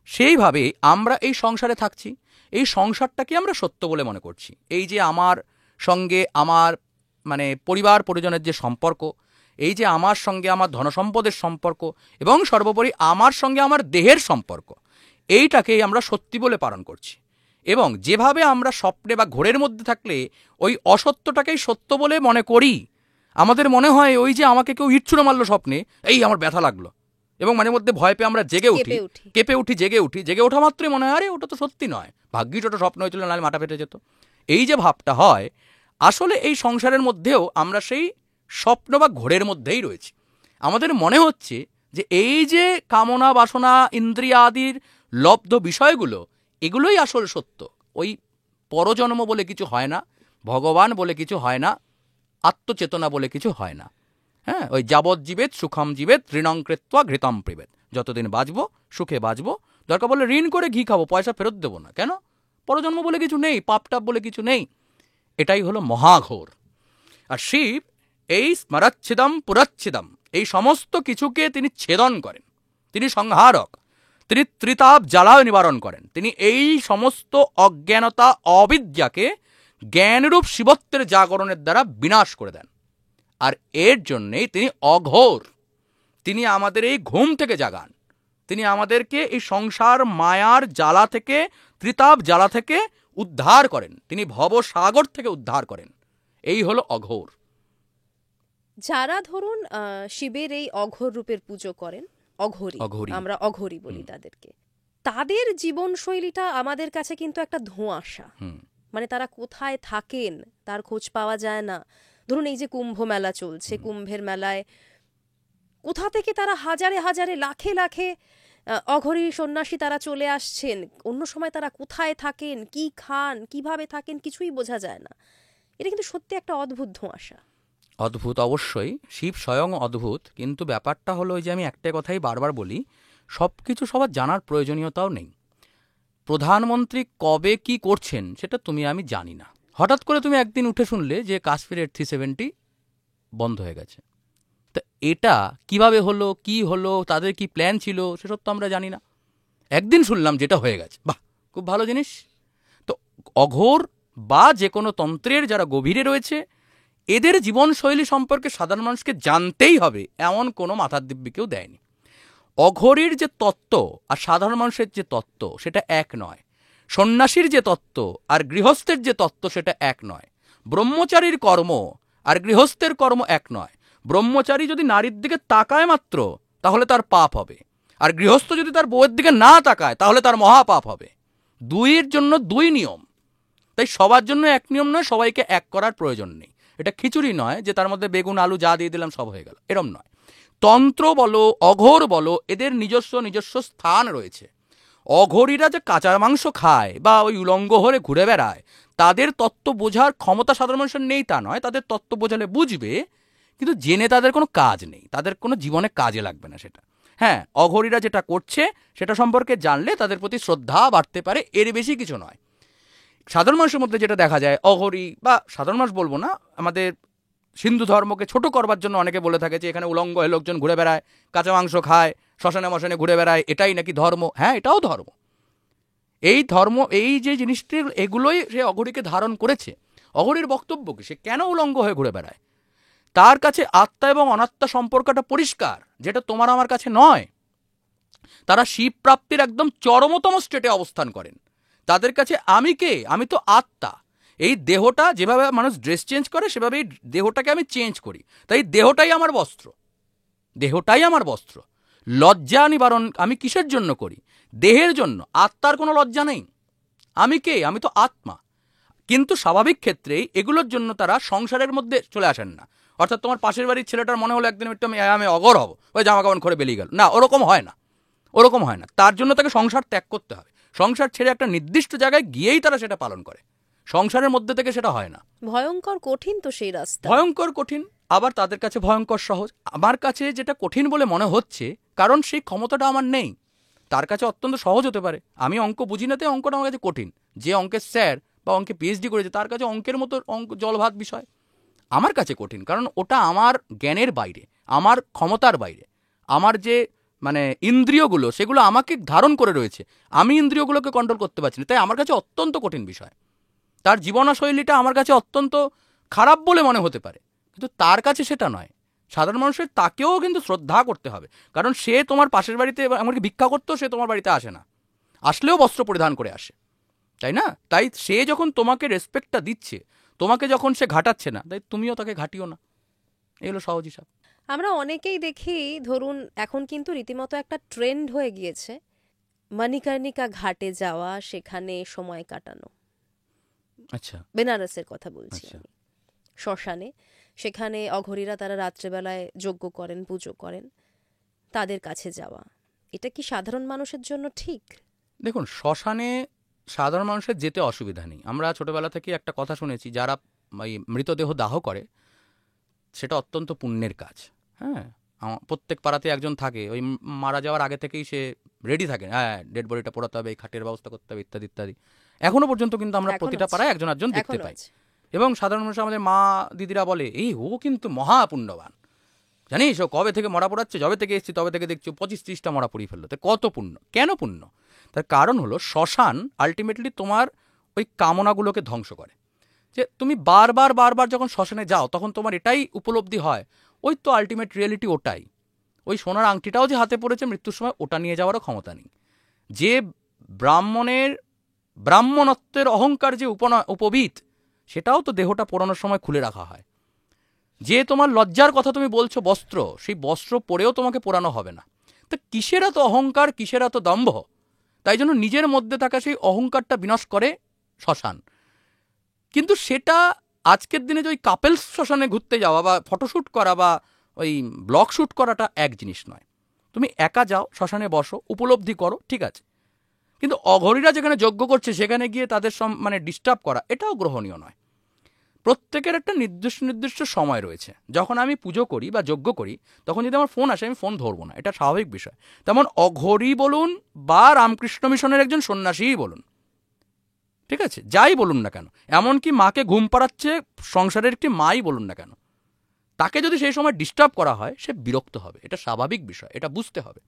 সেইভাবে আমরা এই সংসারে থাকছি, এই সংসারটাকে আমরা সত্য বলে মনে করছি। এই যে আমার সঙ্গে আমার মানে পরিবার পরিজনের যে সম্পর্ক, এই যে আমার সঙ্গে আমার ধনসম্পদের সম্পর্ক, এবং সর্বোপরি আমার সঙ্গে আমার দেহের সম্পর্ক, এইটাকেই আমরা সত্যি বলে পালন করছি। এবং যেভাবে আমরা স্বপ্নে বা ঘোরের মধ্যে থাকলে ওই অসত্যটাকেই সত্য বলে মনে করি, আমাদের মনে হয় ওই যে আমাকে কেউ ইট ছুঁড়ে মারলো স্বপ্নে, এই আমার ব্যথা লাগলো, এবং মাঝে মধ্যে ভয় পেয়ে আমরা জেগে উঠি, জেগে ওঠা মাত্রই মনে হয় আরে ওটা তো সত্যি নয়, ভাগ্যিস ওটা স্বপ্ন হয়েছিল, নাহলে মাথা ফেটে যেত। এই যে ভাবটা হয়, আসলে এই সংসারের মধ্যেও আমরা সেই স্বপ্ন বা ঘোরের মধ্যেই রয়েছি। আমাদের মনে হচ্ছে যে এই যে কামনা বাসনা ইন্দ্রিয় আদির লব্ধ বিষয়গুলো, এগুলোই আসল সত্য। ওই পরজন্ম বলে কিছু হয় না, ভগবান বলে কিছু হয় না, আত্মচেতনা বলে কিছু হয় না। হ্যাঁ, ওই যাবৎ জীবেত সুখম জীবেত ঋণং কৃত্বা ঘৃতম প্রিবেত, যতদিন বাঁচবো সুখে বাঁচবো, দরকার বলে ঋণ করে ঘি খাবো, পয়সা ফেরত দেবো না। কেন? পরজন্ম বলে কিছু নেই, পাপটাপ বলে কিছু নেই। এটাই হলো মহাঘোর। আর শিব এই স্মরাচ্ছিদম পুরাচ্ছিদম, এই সমস্ত কিছুকে তিনি ছেদন করেন, তিনি সংহারক, তিনি ত্রিতাপ জ্বালাও নিবারণ করেন, তিনি এই সমস্ত অজ্ঞানতা অবিদ্যাকে জ্ঞানরূপ শিবত্বের জাগরণের দ্বারা বিনাশ করে দেন। আর এর জন্যেই তিনি অঘোর, তিনি আমাদের এই ঘুম থেকে জাগান, তিনি আমাদেরকে এই সংসার মায়ার জ্বালা থেকে, ত্রিতাপ জ্বালা থেকে উদ্ধার করেন, তিনি ভবসাগর থেকে উদ্ধার করেন। এই হলো অঘোর। যারা ধরুন শিবের এই অঘোর রূপের পুজো করেন, অঘোরী, আমরা অঘোরী বলি তাদেরকে, তাদের জীবনশৈলীটা আমাদের কাছে কিন্তু একটা ধোঁয়াশা। মানে তারা কোথায় থাকেন তার খোঁজ পাওয়া যায় না। ধরুন এই যে কুম্ভ মেলা চলছে, কুম্ভের মেলায় কোথা থেকে তারা হাজারে হাজারে লাখে লাখে অঘোরী সন্ন্যাসী তারা চলে আসছেন, অন্য সময় তারা কোথায় থাকেন, কি খান, কিভাবে থাকেন, কিছুই বোঝা যায় না। এটা কিন্তু সত্যি একটা অদ্ভুত ধোঁয়াশা। অদ্ভুত, অবশ্যই শিব স্বয়ং অদ্ভুত, কিন্তু ব্যাপারটা হলো ওই যে আমি একটা কথাই বারবার বলি, সব কিছু সবার জানার প্রয়োজনীয়তাও নেই। প্রধানমন্ত্রী কবে কি করছেন সেটা তুমি আমি জানি না, হঠাৎ করে তুমি একদিন উঠে শুনলে যে কাশ্মীরের 370 বন্ধ হয়ে গেছে। তা এটা কিভাবে হলো, কি হলো, তাদের কি প্ল্যান ছিল, সেসব তো আমরা জানি না। একদিন শুনলাম যেটা হয়ে গেছে, বাহ, খুব ভালো জিনিস। তো অঘোর বা যে কোনো তন্ত্রের যারা গভীরে রয়েছে, এদের জীবনশৈলী সম্পর্কে সাধারণ মানুষকে জানতেই হবে, এমন কোনো মাথার দিব্যি কেউ দেয়নি। অঘোরীর যে তত্ত্ব আর সাধারণ মানুষের যে তত্ত্ব সেটা এক নয়, সন্ন্যাসীর যে তত্ত্ব আর গৃহস্থের যে তত্ত্ব সেটা এক নয়, ব্রহ্মচারীর কর্ম আর গৃহস্থের কর্ম এক নয়। ব্রহ্মচারী যদি নারীর দিকে তাকায় মাত্র তাহলে তার পাপ হবে, আর গৃহস্থ যদি তার বউয়ের দিকে না তাকায় তাহলে তার মহাপাপ হবে। দুইয়ের জন্য দুই নিয়ম, তাই সবার জন্য এক নিয়ম নয়, সবাইকে এক করার প্রয়োজন নেই। এটা খিচুড়ি নয় যে তার মধ্যে বেগুন আলু যা দিয়ে দিলাম সব হয়ে গেল, এরম নয়। তন্ত্র বলো অঘোর বলো, এদের নিজস্ব নিজস্ব স্থান রয়েছে। অঘোরীরা যে কাঁচা মাংস খায় বা ওই উলঙ্গ হয়ে ঘুরে বেড়ায়, তাদের তত্ত্ব বোঝার ক্ষমতা সাধারণ মানুষের নেই তা নয়, তাদের তত্ত্ব বোঝালে বুঝবে, কিন্তু জেনে তাদের কোনো কাজ নেই, তাদের কোনো জীবনে কাজে লাগবে না সেটা। হ্যাঁ, অঘোরীরা যেটা করছে সেটা সম্পর্কে জানলে তাদের প্রতি শ্রদ্ধা বাড়তে পারে, এর বেশি কিছু নয়। সাধারণ মানুষের মধ্যে যেটা দেখা যায়, অঘোরী বা সাধারণ মানুষ বলবো না, আমাদের হিন্দু ধর্মকে ছোট করবার জন্য অনেকে বলে থাকে যে এখানে উলঙ্গ হয়ে লোকজন ঘুরে বেড়ায়, কাঁচা মাংস খায়, শ্মশানে মশানে ঘুরে বেড়ায়, এটাই নাকি ধর্ম। হ্যাঁ, এটাও ধর্ম। এই ধর্ম, এই যে জিনিসটি, এগুলোই সে অঘোরীকে ধারণ করেছে। অঘোরীর বক্তব্য কি? সে কেন উলঙ্গ হয়ে ঘুরে বেড়ায়? তার কাছে আত্মা এবং অনাত্মা সম্পর্কটা পরিষ্কার, যেটা তোমার আমার কাছে নয়। তারা শিব প্রাপ্তির একদম চরমতম স্টেটে অবস্থান করেন। তাদের কাছে আমি কে? আমি তো আত্মা। এই দেহটা যেভাবে মানুষ ড্রেস চেঞ্জ করে, সেভাবেই দেহটাকে আমি চেঞ্জ করি। তাই দেহটাই আমার বস্ত্র, দেহটাই আমার বস্ত্র। লজ্জা নিবারণ আমি কিসের জন্য করি? দেহের জন্য। আত্মার কোনো লজ্জা নেই। আমি কে? আমি তো আত্মা। কিন্তু স্বাভাবিক ক্ষেত্রেই এগুলোর জন্য তারা সংসারের মধ্যে চলে আসেন না। অর্থাৎ তোমার পাশের বাড়ির ছেলেটার মনে হলো একদিন একটু আমি অগর হব, ওই জামা কাপড় করে বেরিয়ে গেল, না, ওরকম হয় না, ওরকম হয় না। তার জন্য তাকে সংসার ত্যাগ করতে হবে। সংসার ছেড়ে একটা নির্দিষ্ট জায়গায় গিয়েই তারা সেটা পালন করে, সংসারের মধ্যে থেকে সেটা হয় না। ভয়ঙ্কর কঠিন তো সেই রাস্তা, ভয়ঙ্কর কঠিন, আবার তাদের কাছে ভয়ঙ্কর সহজ। আমার কাছে যেটা কঠিন বলে মনে হচ্ছে, কারণ সেই ক্ষমতাটা আমার নেই। তার কাছে অত্যন্ত সহজ হতে পারে। আমি অঙ্ক বুঝি না, তাই অঙ্কটা আমার কাছে কঠিন। যে অঙ্কের স্যার বা অঙ্কে পিএইচডি করেছে, তার কাছে অঙ্কের মতো অঙ্ক জলভাত বিষয়। আমার কাছে কঠিন, কারণ ওটা আমার জ্ঞানের বাইরে, আমার ক্ষমতার বাইরে। আমার যে মানে ইন্দ্রিয়গুলো, সেগুলো আমাকে ধারণ করে রয়েছে, আমি ইন্দ্রিয়গুলোকে কন্ট্রোল করতে পারছি না। তাই আমার কাছে অত্যন্ত কঠিন বিষয়। তার জীবনশৈলীটা আমার কাছে অত্যন্ত খারাপ বলে মনে হতে পারে, কিন্তু তার কাছে সেটা নয়। সাধারণ মানুষের তাকেও কিন্তু শ্রদ্ধা করতে হবে, কারণ সে তোমার পাশের বাড়িতে এমনকি ভিক্ষা করতেও সে তোমার বাড়িতে আসে না, আসলেও বস্ত্র পরিধান করে আসে, তাই না? তাই সে যখন তোমাকে রেসপেক্টটা দিচ্ছে, তোমাকে যখন সে ঘাটাচ্ছে না, তাই তুমিও তাকে ঘাটিও না। এগুলো সহজ হিসাব। আমরা অনেকেই দেখি, ধরুন এখন কিন্তু রীতিমতো একটা ট্রেন্ড হয়ে গিয়েছে মণিকর্ণিকা ঘাটে যাওয়া, সেখানে সময় কাটানো। আচ্ছা, বেনারসের কথা বলছি আচ্ছা। আমি। শ্মশানে, সেখানে অঘরীরা তারা রাত্রেবেলায় যজ্ঞ করেন, পুজো করেন, তাদের কাছে যাওয়া, এটা কি সাধারণ মানুষের জন্য ঠিক? দেখুন, শ্মশানে সাধারণ মানুষের যেতে অসুবিধা নেই। আমরা ছোটবেলা থেকে একটা কথা শুনেছি, যারা এই মৃতদেহ দাহ করে, সেটা অত্যন্ত পুণ্যের কাজ। হ্যাঁ, প্রত্যেক পাড়াতে একজন থাকে, ওই মারা যাওয়ার আগে থেকেই সে রেডি থাকে, হ্যাঁ, ডেড বডিটা পোড়াতে হবে, এই খাটের ব্যবস্থা করতে হবে, ইত্যাদি ইত্যাদি। এখনো পর্যন্ত কিন্তু আমরা এখনো প্রতিটা আছে। পাড়ায় একজন একজন দেখতে এখনো পাই। আছে। এবং সাধারণ মানুষ, আমাদের মা দিদিরা বলে, এই ও কিন্তু মহাপুণ্যবান, জানিস ও কবে থেকে মরা পড়াচ্ছে, যবে থেকে এসেছি তবে থেকে দেখছি 25-30টা মরা পড়িয়ে ফেললো। তাই কত পুণ্য! কেন পুণ্য? তার কারণ হলো, শ্মশান আলটিমেটলি তোমার ওই কামনাগুলোকে ধ্বংস করে। যে তুমি বারবার বারবার যখন শ্মশানে যাও, তখন তোমার এটাই উপলব্ধি হয়, ওই তো আলটিমেট রিয়েলিটি ওটাই। ওই সোনার আংটিটাও যে হাতে পড়েছে মৃত্যুর সময়, ওটা নিয়ে যাওয়ারও ক্ষমতা নেই। যে ব্রাহ্মণত্বের অহংকার যে উপবীত, সেটাও তো দেহটা পোড়ানোর সময় খুলে রাখা হয়। যে তোমার লজ্জার কথা তুমি বলছো বস্ত্র, সেই বস্ত্র পরেও তোমাকে পোড়ানো হবে না। তা কিসের এত অহংকার, কিসের এত দম্ভ? তাই জন্য নিজের মধ্যে থাকা সেই অহংকারটা বিনাশ করে শ্মশান। কিন্তু সেটা আজকের দিনে যে ওই কাপেলস শ্মশানে ঘুরতে যাওয়া বা ফটোশ্যুট করা বা ওই ব্লগ শ্যুট করাটা এক জিনিস নয়। তুমি একা যাও, শ্মশানে বসো, উপলব্ধি করো, ঠিক আছে। কিন্তু অঘরীরা যেখানে যজ্ঞ করছে, সেখানে গিয়ে তাদের মানে ডিস্টার্ব করা, এটাও গ্রহণীয় নয়। প্রত্যেকের একটা নির্দিষ্ট নির্দিষ্ট সময় রয়েছে। যখন আমি পুজো করি বা যজ্ঞ করি, তখন যদি আমার ফোন আসে, আমি ফোন ধরবো না, এটা স্বাভাবিক বিষয়। তেমন অঘরী বলুন বা রামকৃষ্ণ মিশনের একজন সন্ন্যাসীই বলুন, ঠিক আছে, যাই বলুন না কেন, এমনকি মাকে ঘুম পাড়াচ্ছে সংসারের একটি মাই বলুন না কেন, তাকে যদি সেই সময় ডিস্টার্ব করা হয়, সে বিরক্ত হবে। এটা স্বাভাবিক বিষয়, এটা বুঝতে হবে।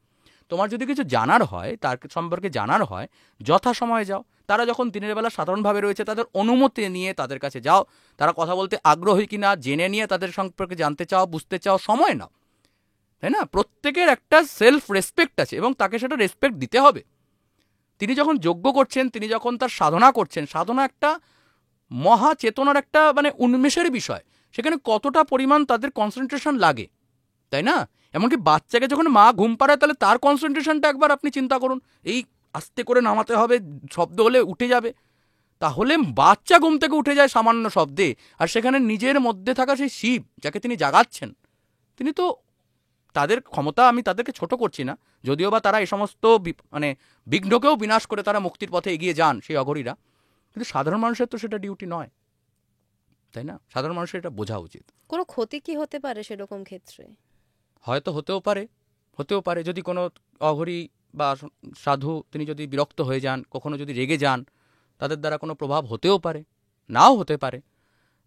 তোমার যদি কিছু জানার হয়, তার সম্পর্কে জানার হয়, যথাসময়ে যাও। তারা যখন দিনের বেলা সাধারণভাবে রয়েছে, তাদের অনুমতি নিয়ে তাদের কাছে যাও। তারা কথা বলতে আগ্রহী কিনা জেনে নিয়ে তাদের সম্পর্কে জানতে চাও, বুঝতে চাও, সময় নাও, তাই না? প্রত্যেকের একটা সেলফ রেসপেক্ট আছে এবং তাকে সেটা রেসপেক্ট দিতে হবে। তিনি যখন যজ্ঞ করছেন, তিনি যখন তার সাধনা করছেন, সাধনা একটা মহা চেতনার একটা মানে উন্মেষের বিষয়। সেখানে কতটা পরিমাণ তাদের কনসেন্ট্রেশন লাগে, তাই না? এমনকি বাচ্চাকে যখন মা ঘুম পাড়ায়, তাহলে তার কনসেন্ট্রেশনটা একবার আপনি চিন্তা করুন। এই আস্তে করে নামাতে হবে, শব্দ হলে উঠে যাবে। তাহলে বাচ্চা ঘুম থেকে উঠে যায় সামান্য শব্দে, আর সেখানে নিজের মধ্যে থাকা সেই শিব যাকে তিনি জাগাচ্ছেন, তিনি তো, তাদের ক্ষমতা, আমি তাদেরকে ছোট করছি না, যদিও বা তারা এই সমস্ত মানে বিঘ্নকেও বিনাশ করে তারা মুক্তির পথে এগিয়ে যান সেই অঘরীরা, কিন্তু সাধারণ মানুষের তো সেটা ডিউটি নয়, তাই না? সাধারণ মানুষের এটা বোঝা উচিত। কোনো ক্ষতি কি হতে পারে সেরকম ক্ষেত্রে? হয়তো হতেও পারে যদি কোনো অঘরী বা সাধু তিনি যদি বিরক্ত হয়ে যান, কখনো যদি রেগে যান, তাদের দ্বারা কোনো প্রভাব হতেও পারে, নাও হতে পারে।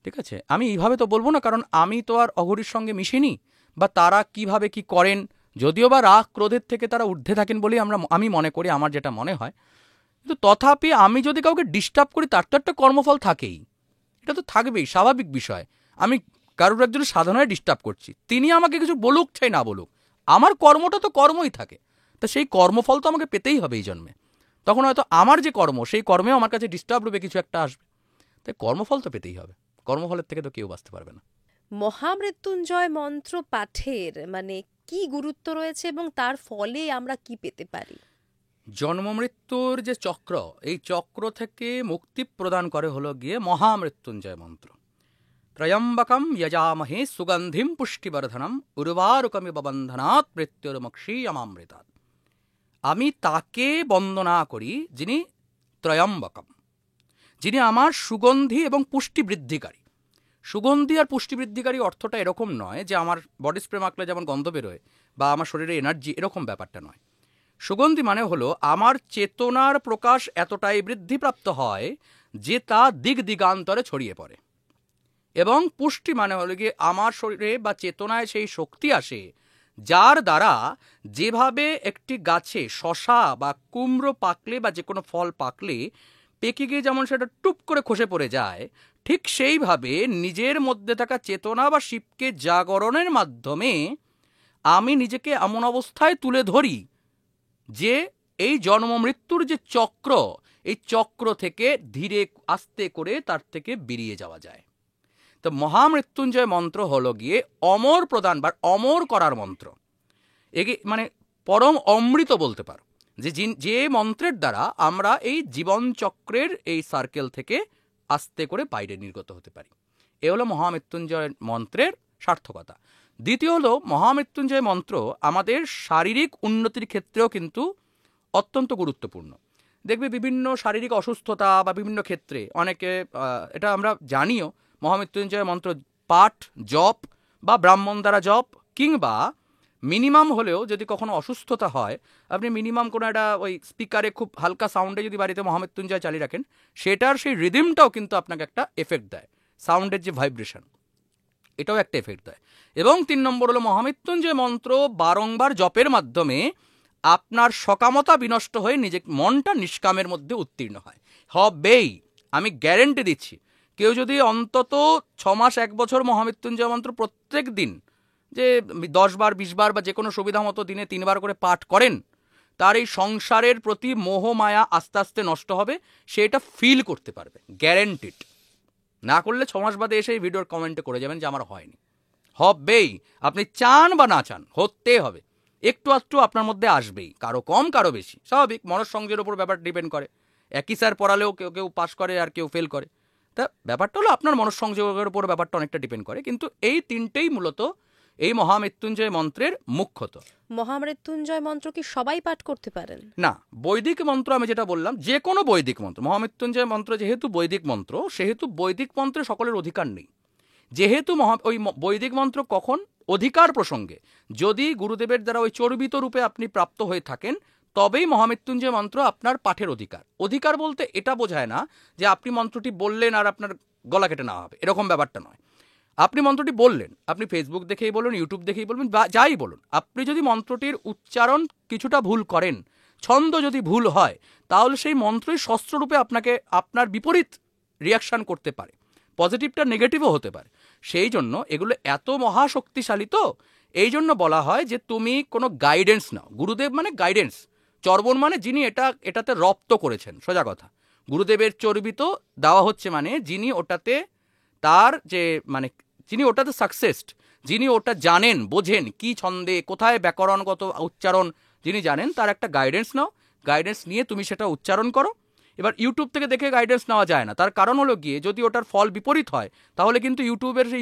ঠিক আছে, আমি এইভাবে তো বলবো না, কারণ আমি তো আর অঘরীর সঙ্গে মিশিনি, বা তারা কিভাবে কি করেন, যদিও বা রাগ ক্রোধের থেকে তারা ঊর্ধ্বে থাকেন বলেই আমি মনে করি, আমার যেটা মনে হয়। কিন্তু তথাপি আমি যদি কাউকে ডিস্টার্ব করি, তার তো একটা কর্মফল থাকেই, এটা তো থাকবেই, স্বাভাবিক বিষয়। আমি কারোর একজনের সাধনায় ডিস্টার্ব করছি, তিনি আমাকে কিছু বলুক চাই না বলুক, আমার কর্মটা তো কর্মই থাকে, তা সেই কর্মফল তো আমাকে পেতেই হবে এই জন্মে। তখন হয়তো আমার যে কর্ম, সেই কর্মেও আমার কাছে ডিস্টার্ব রূপে কিছু একটা আসবে, তাই কর্মফল তো পেতেই হবে, কর্মফলের থেকে তো কেউ বাঁচতে পারবে না। মহামৃত্যুঞ্জয় মন্ত্র পাঠের মানে কি গুরুত্ব রয়েছে এবং তার ফলে আমরা কি পেতে পারি? জন্ম মৃত্যুর যে চক্র, এই চক্র থেকে মুক্তি প্রদান করে হলো গিয়ে মহামৃত্যুঞ্জয় মন্ত্র। ত্রয়ম্বকম যজামহে সুগন্ধিম পুষ্টিবর্ধনম উর্বারুকমিব বন্ধনাৎ মৃত্যুর্মক্ষীয়মামৃতাৎ। আমি তাকে বন্দনা করি যিনি ত্রয়ম্বকম, যিনি আমার সুগন্ধি এবং পুষ্টি বৃদ্ধিকারী। সুগন্ধি আর পুষ্টি বৃদ্ধিকারী অর্থটা এরকম নয় যে আমার বডি স্প্রে মাখলে যেমন গন্ধ বেরোয় বা আমার শরীরে এনার্জি, এরকম ব্যাপারটা নয়। সুগন্ধি মানে হলো আমার চেতনার প্রকাশ এতটাই বৃদ্ধিপ্রাপ্ত হয় যে তা দিক দিগান্তরে ছড়িয়ে পড়ে। এবং পুষ্টি মানে হলো গিয়ে আমার শরীরে বা চেতনায় সেই শক্তি আসে যার দ্বারা যেভাবে একটি গাছে শশা বা কুমড়ো পাকলে বা যে কোনো ফল পাকলে পেকে গিয়ে যেমন সেটা টুপ করে খসে পড়ে যায়, ঠিক সেইভাবে নিজের মধ্যে থাকা চেতনা বা শিবকে জাগরণের মাধ্যমে আমি নিজেকে এমন অবস্থায় তুলে ধরি যে এই জন্ম মৃত্যুর যে চক্র, এই চক্র থেকে ধীরে আস্তে করে তার থেকে বেরিয়ে যাওয়া যায়। তো মহামৃত্যুঞ্জয় মন্ত্র হলো গিয়ে অমর প্রদান বা অমর করার মন্ত্র, একে মানে পরম অমৃত বলতে পারো, যে মন্ত্রের দ্বারা আমরা এই জীবন চক্রের এই সার্কেল থেকে আস্তে করে বাইরে নির্গত হতে পারি। এ হলো মহামৃত্যুঞ্জয় মন্ত্রের সার্থকতা। দ্বিতীয় হলো মহামৃত্যুঞ্জয় মন্ত্র আমাদের শারীরিক উন্নতির ক্ষেত্রেও কিন্তু অত্যন্ত গুরুত্বপূর্ণ। দেখবে বিভিন্ন শারীরিক অসুস্থতা বা বিভিন্ন ক্ষেত্রে অনেকে, এটা আমরা জানিও, মহামৃত্যুঞ্জয় মন্ত্র পাঠ, জপ বা ব্রাহ্মণ দ্বারা জপ, কিংবা মিনিমাম হলেও যদি কখনো অসুস্থতা হয়, আপনি মিনিমাম কোনো একটা ওই স্পিকারে খুব হালকা সাউন্ডে যদি বাড়িতে মহামৃত্যুঞ্জয় চালিয়ে রাখেন, সেটার সেই রিদিমটাও কিন্তু আপনাকে একটা এফেক্ট দেয়, সাউন্ডের যে ভাইব্রেশন, এটাও একটা এফেক্ট দেয়। এবং 3 নম্বর হলো মহামৃত্যুঞ্জয় মন্ত্র বারংবার জপের মাধ্যমে আপনার সকামতা বিনষ্ট হয়ে নিজের মনটা নিষ্কামের মধ্যে উত্তীর্ণ হয়, হবেই, আমি গ্যারেন্টি দিচ্ছি। কেউ যদি অন্তত 6 মাস 1 বছর মহামৃত্যুঞ্জয় মন্ত্র প্রত্যেক দিন, যে 10 বার 20 বার বা যে কোনো সুবিধা মতো দিনে 3 বার করে পাঠ করেন, তার এই সংসারের প্রতি মোহ মায়া আস্তে আস্তে নষ্ট হবে, সেটা ফিল করতে পারবে, গ্যারেন্টিড। না করলে 6 মাস বাদে এসে এই ভিডিওর কমেন্টে করে যাবেন যে আমার হয়নি। হবেই, আপনি চান বা না চান, হতে হবে, একটু আধটু আপনার মধ্যে আসবেই, কারো কম কারো বেশি, স্বাভাবিক, মনঃসংযোগের উপর ব্যাপার ডিপেন্ড করে। একই স্যার পড়ালেও কেউ কেউ পাস করে আর কেউ ফেল করে, তা ব্যাপারটা হলো আপনার মনঃসংযোগের উপর ব্যাপারটা অনেকটা ডিপেন্ড করে। কিন্তু এই তিনটেই মূলত এই মহামৃত্যুঞ্জয় মন্ত্রের মুখ্যত। মহামৃত্যুঞ্জয় মন্ত্র কি সবাই পাঠ করতে পারেন? না, বৈদিক মন্ত্র আমি যেটা বললাম, যে কোনো বৈদিক মন্ত্র, মহামৃত্যুঞ্জয় মন্ত্র যেহেতু বৈদিক মন্ত্র, সেহেতু বৈদিক মন্ত্রে সকলের অধিকার নেই। যেহেতু ওই বৈদিক মন্ত্র কখন অধিকার প্রসঙ্গে, যদি গুরুদেবের দ্বারা ওই চর্বিত রূপে আপনি প্রাপ্ত হয়ে থাকেন, তবেই মহামৃত্যুঞ্জয় মন্ত্র আপনার পাঠের অধিকার। অধিকার বলতে এটা বোঝায় না যে আপনি মন্ত্রটি বললেন আর আপনার গলা কেটে নেওয়া হবে, এরকম ব্যাপারটা নয়। আপনি মন্ত্রটি বললেন, আপনি ফেসবুক দেখেই বলুন, ইউটিউব দেখেই বলবেন, বা যাই বলুন, আপনি যদি মন্ত্রটির উচ্চারণ কিছুটা ভুল করেন, ছন্দ যদি ভুল হয়, তাহলে সেই মন্ত্রই শস্ত্ররূপে আপনাকে আপনার বিপরীত রিয়াকশান করতে পারে, পজিটিভটা নেগেটিভও হতে পারে। সেই জন্য এগুলো এত মহাশক্তিশালী, তো এই জন্য বলা হয় যে তুমি কোনো গাইডেন্স নাও। গুরুদেব মানে গাইডেন্স, চর্বণ মানে যিনি এটাতে রপ্ত করেছেন, সোজা কথা। গুরুদেবের চর্বিত দেওয়া হচ্ছে মানে যিনি ওটাতে তার যে মানে যিনি ওটাতে সাকসেসড, যিনি ওটা জানেন, বোঝেন, কি ছন্দে কোথায় ব্যাকরণগত উচ্চারণ যিনি জানেন, তার একটা গাইডেন্স নাও। গাইডেন্স নিয়ে তুমি সেটা উচ্চারণ করো। এবার ইউটিউব থেকে দেখে গাইডেন্স নেওয়া যায় না, তার কারণ হলো গিয়ে যদি ওটার ফল বিপরীত হয় তাহলে কিন্তু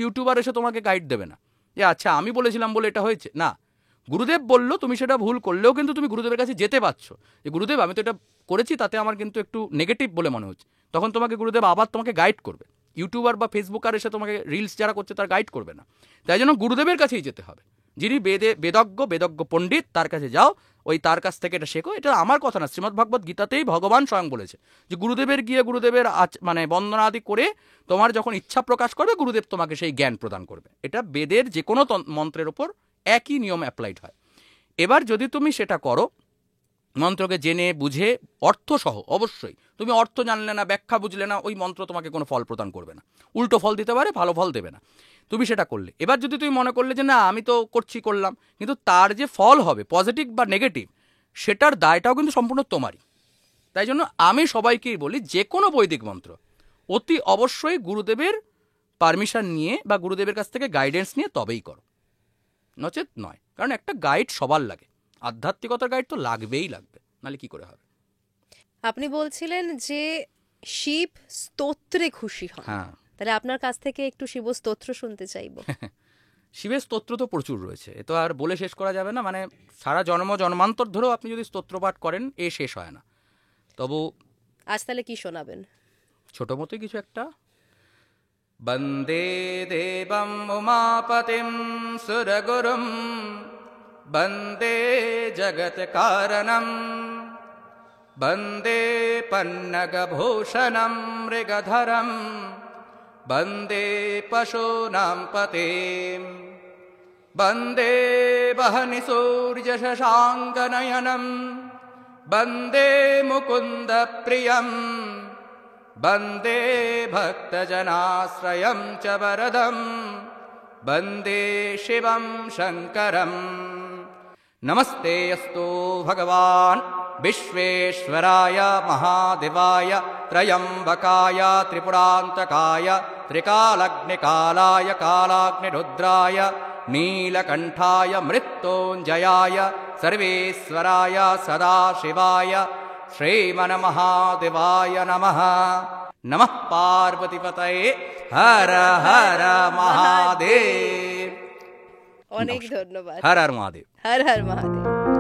ইউটিউবার এসে তোমাকে গাইড দেবে না যে আচ্ছা আমি বলেছিলাম বলে এটা হয়েছে। না, গুরুদেব বললো, তুমি সেটা ভুল করলেও কিন্তু তুমি গুরুদেবের কাছে যেতে পারছো যে গুরুদেব আমি তো এটা করেছি, তাতে আমার কিন্তু একটু নেগেটিভ বলে মনে হচ্ছে। তখন তোমাকে গুরুদেব আবার তোমাকে গাইড করবে। ইউটিউবার বা ফেসবুকার এসে তোমাকে রিলস যারা করছে তার গাইড করবে না। তাই জন্য গুরুদেবের কাছেই যেতে হবে, যিনি বেদজ্ঞ পণ্ডিত, তার কাছে যাও, ওই তার কাছ থেকে এটা শেখো। এটা আমার কথা না, শ্রীমদ্ভাগবত গীতাতেই ভগবান স্বয়ং বলেছে যে গুরুদেবের গিয়ে গুরুদেবের মানে বন্দনা আদি করে তোমার যখন ইচ্ছা প্রকাশ করবে গুরুদেব তোমাকে সেই জ্ঞান প্রদান করবে। এটা বেদের যে কোনো মন্ত্রের ওপর একই নিয়ম অ্যাপ্লাইড হয়। এবার যদি তুমি সেটা করো মন্ত্রকে জেনে বুঝে অর্থসহ, অবশ্যই তুমি অর্থ জানলে না, ব্যাখ্যা বুঝলে না, ওই মন্ত্র তোমাকে কোনো ফল প্রদান করবে না, উল্টো ফল দিতে পারে, ভালো ফল দেবে না। তুমি সেটা করলে, এবার যদি তুমি মনে করলে যে না আমি তো করলাম, কিন্তু তার যে ফল হবে পজিটিভ বা নেগেটিভ সেটার দায়টাও কিন্তু সম্পূর্ণ তোমারই। তাই জন্য আমি সবাইকেই বলি যে কোনো বৈদিক মন্ত্র অতি অবশ্যই গুরুদেবের পারমিশন নিয়ে বা গুরুদেবের কাছ থেকে গাইডেন্স নিয়ে তবেই করো, নচেত নয়। কারণ একটা গাইড সবার লাগে, আধ্যাত্মিকতার গাইড তো লাগবেই লাগবে, নাহলে কি করে হবে। আপনি বলছিলেন যে শিব স্তোত্রে খুশি হন, হ্যাঁ, তাহলে আপনার কাছ থেকে একটু শিব স্তোত্র শুনতে চাইবো। শিবের স্তোত্র তো প্রচুর রয়েছে, এ তো আর বলে শেষ করা যাবে না। মানে সারা জন্মান্তর ধরেও আপনি যদি স্তোত্রপাঠ করেন এ শেষ হয় না। তবু আজ তাহলে কি শোনাবেন? ছোট মতোই কিছু একটা। বন্দে দেবম উমাপতিম সুরগুরুম বন্দে জগৎ কারণম বন্দে পন্নগভূষণম মৃগধরম বন্দে পশূনাং পতিম বন্দে বহনি সূর্যশশাঙ্কনয়নম বন্দে মুকুন্দ প্রিয়ম বন্দে ভক্তজনাশ্রয়ম চ বরদম বন্দে শিবম শঙ্করম। নমস্তে অস্তু ভগবান विश्वेश्वराय महादेवाय त्रयंबकाय त्रिपुरान्तकाय त्रिकालग्निकालाय कालाग्निरुद्राय नीलकण्ठाय मृत्युञ्जयाय सर्वेश्वराय सदाशिवाय श्रीमन्महादेवाय नमः। नमः पार्वतीपतये हर हर महादेव। অনেক ধন্যবাদ। हर हर महादेव। হর হর মহাদেব।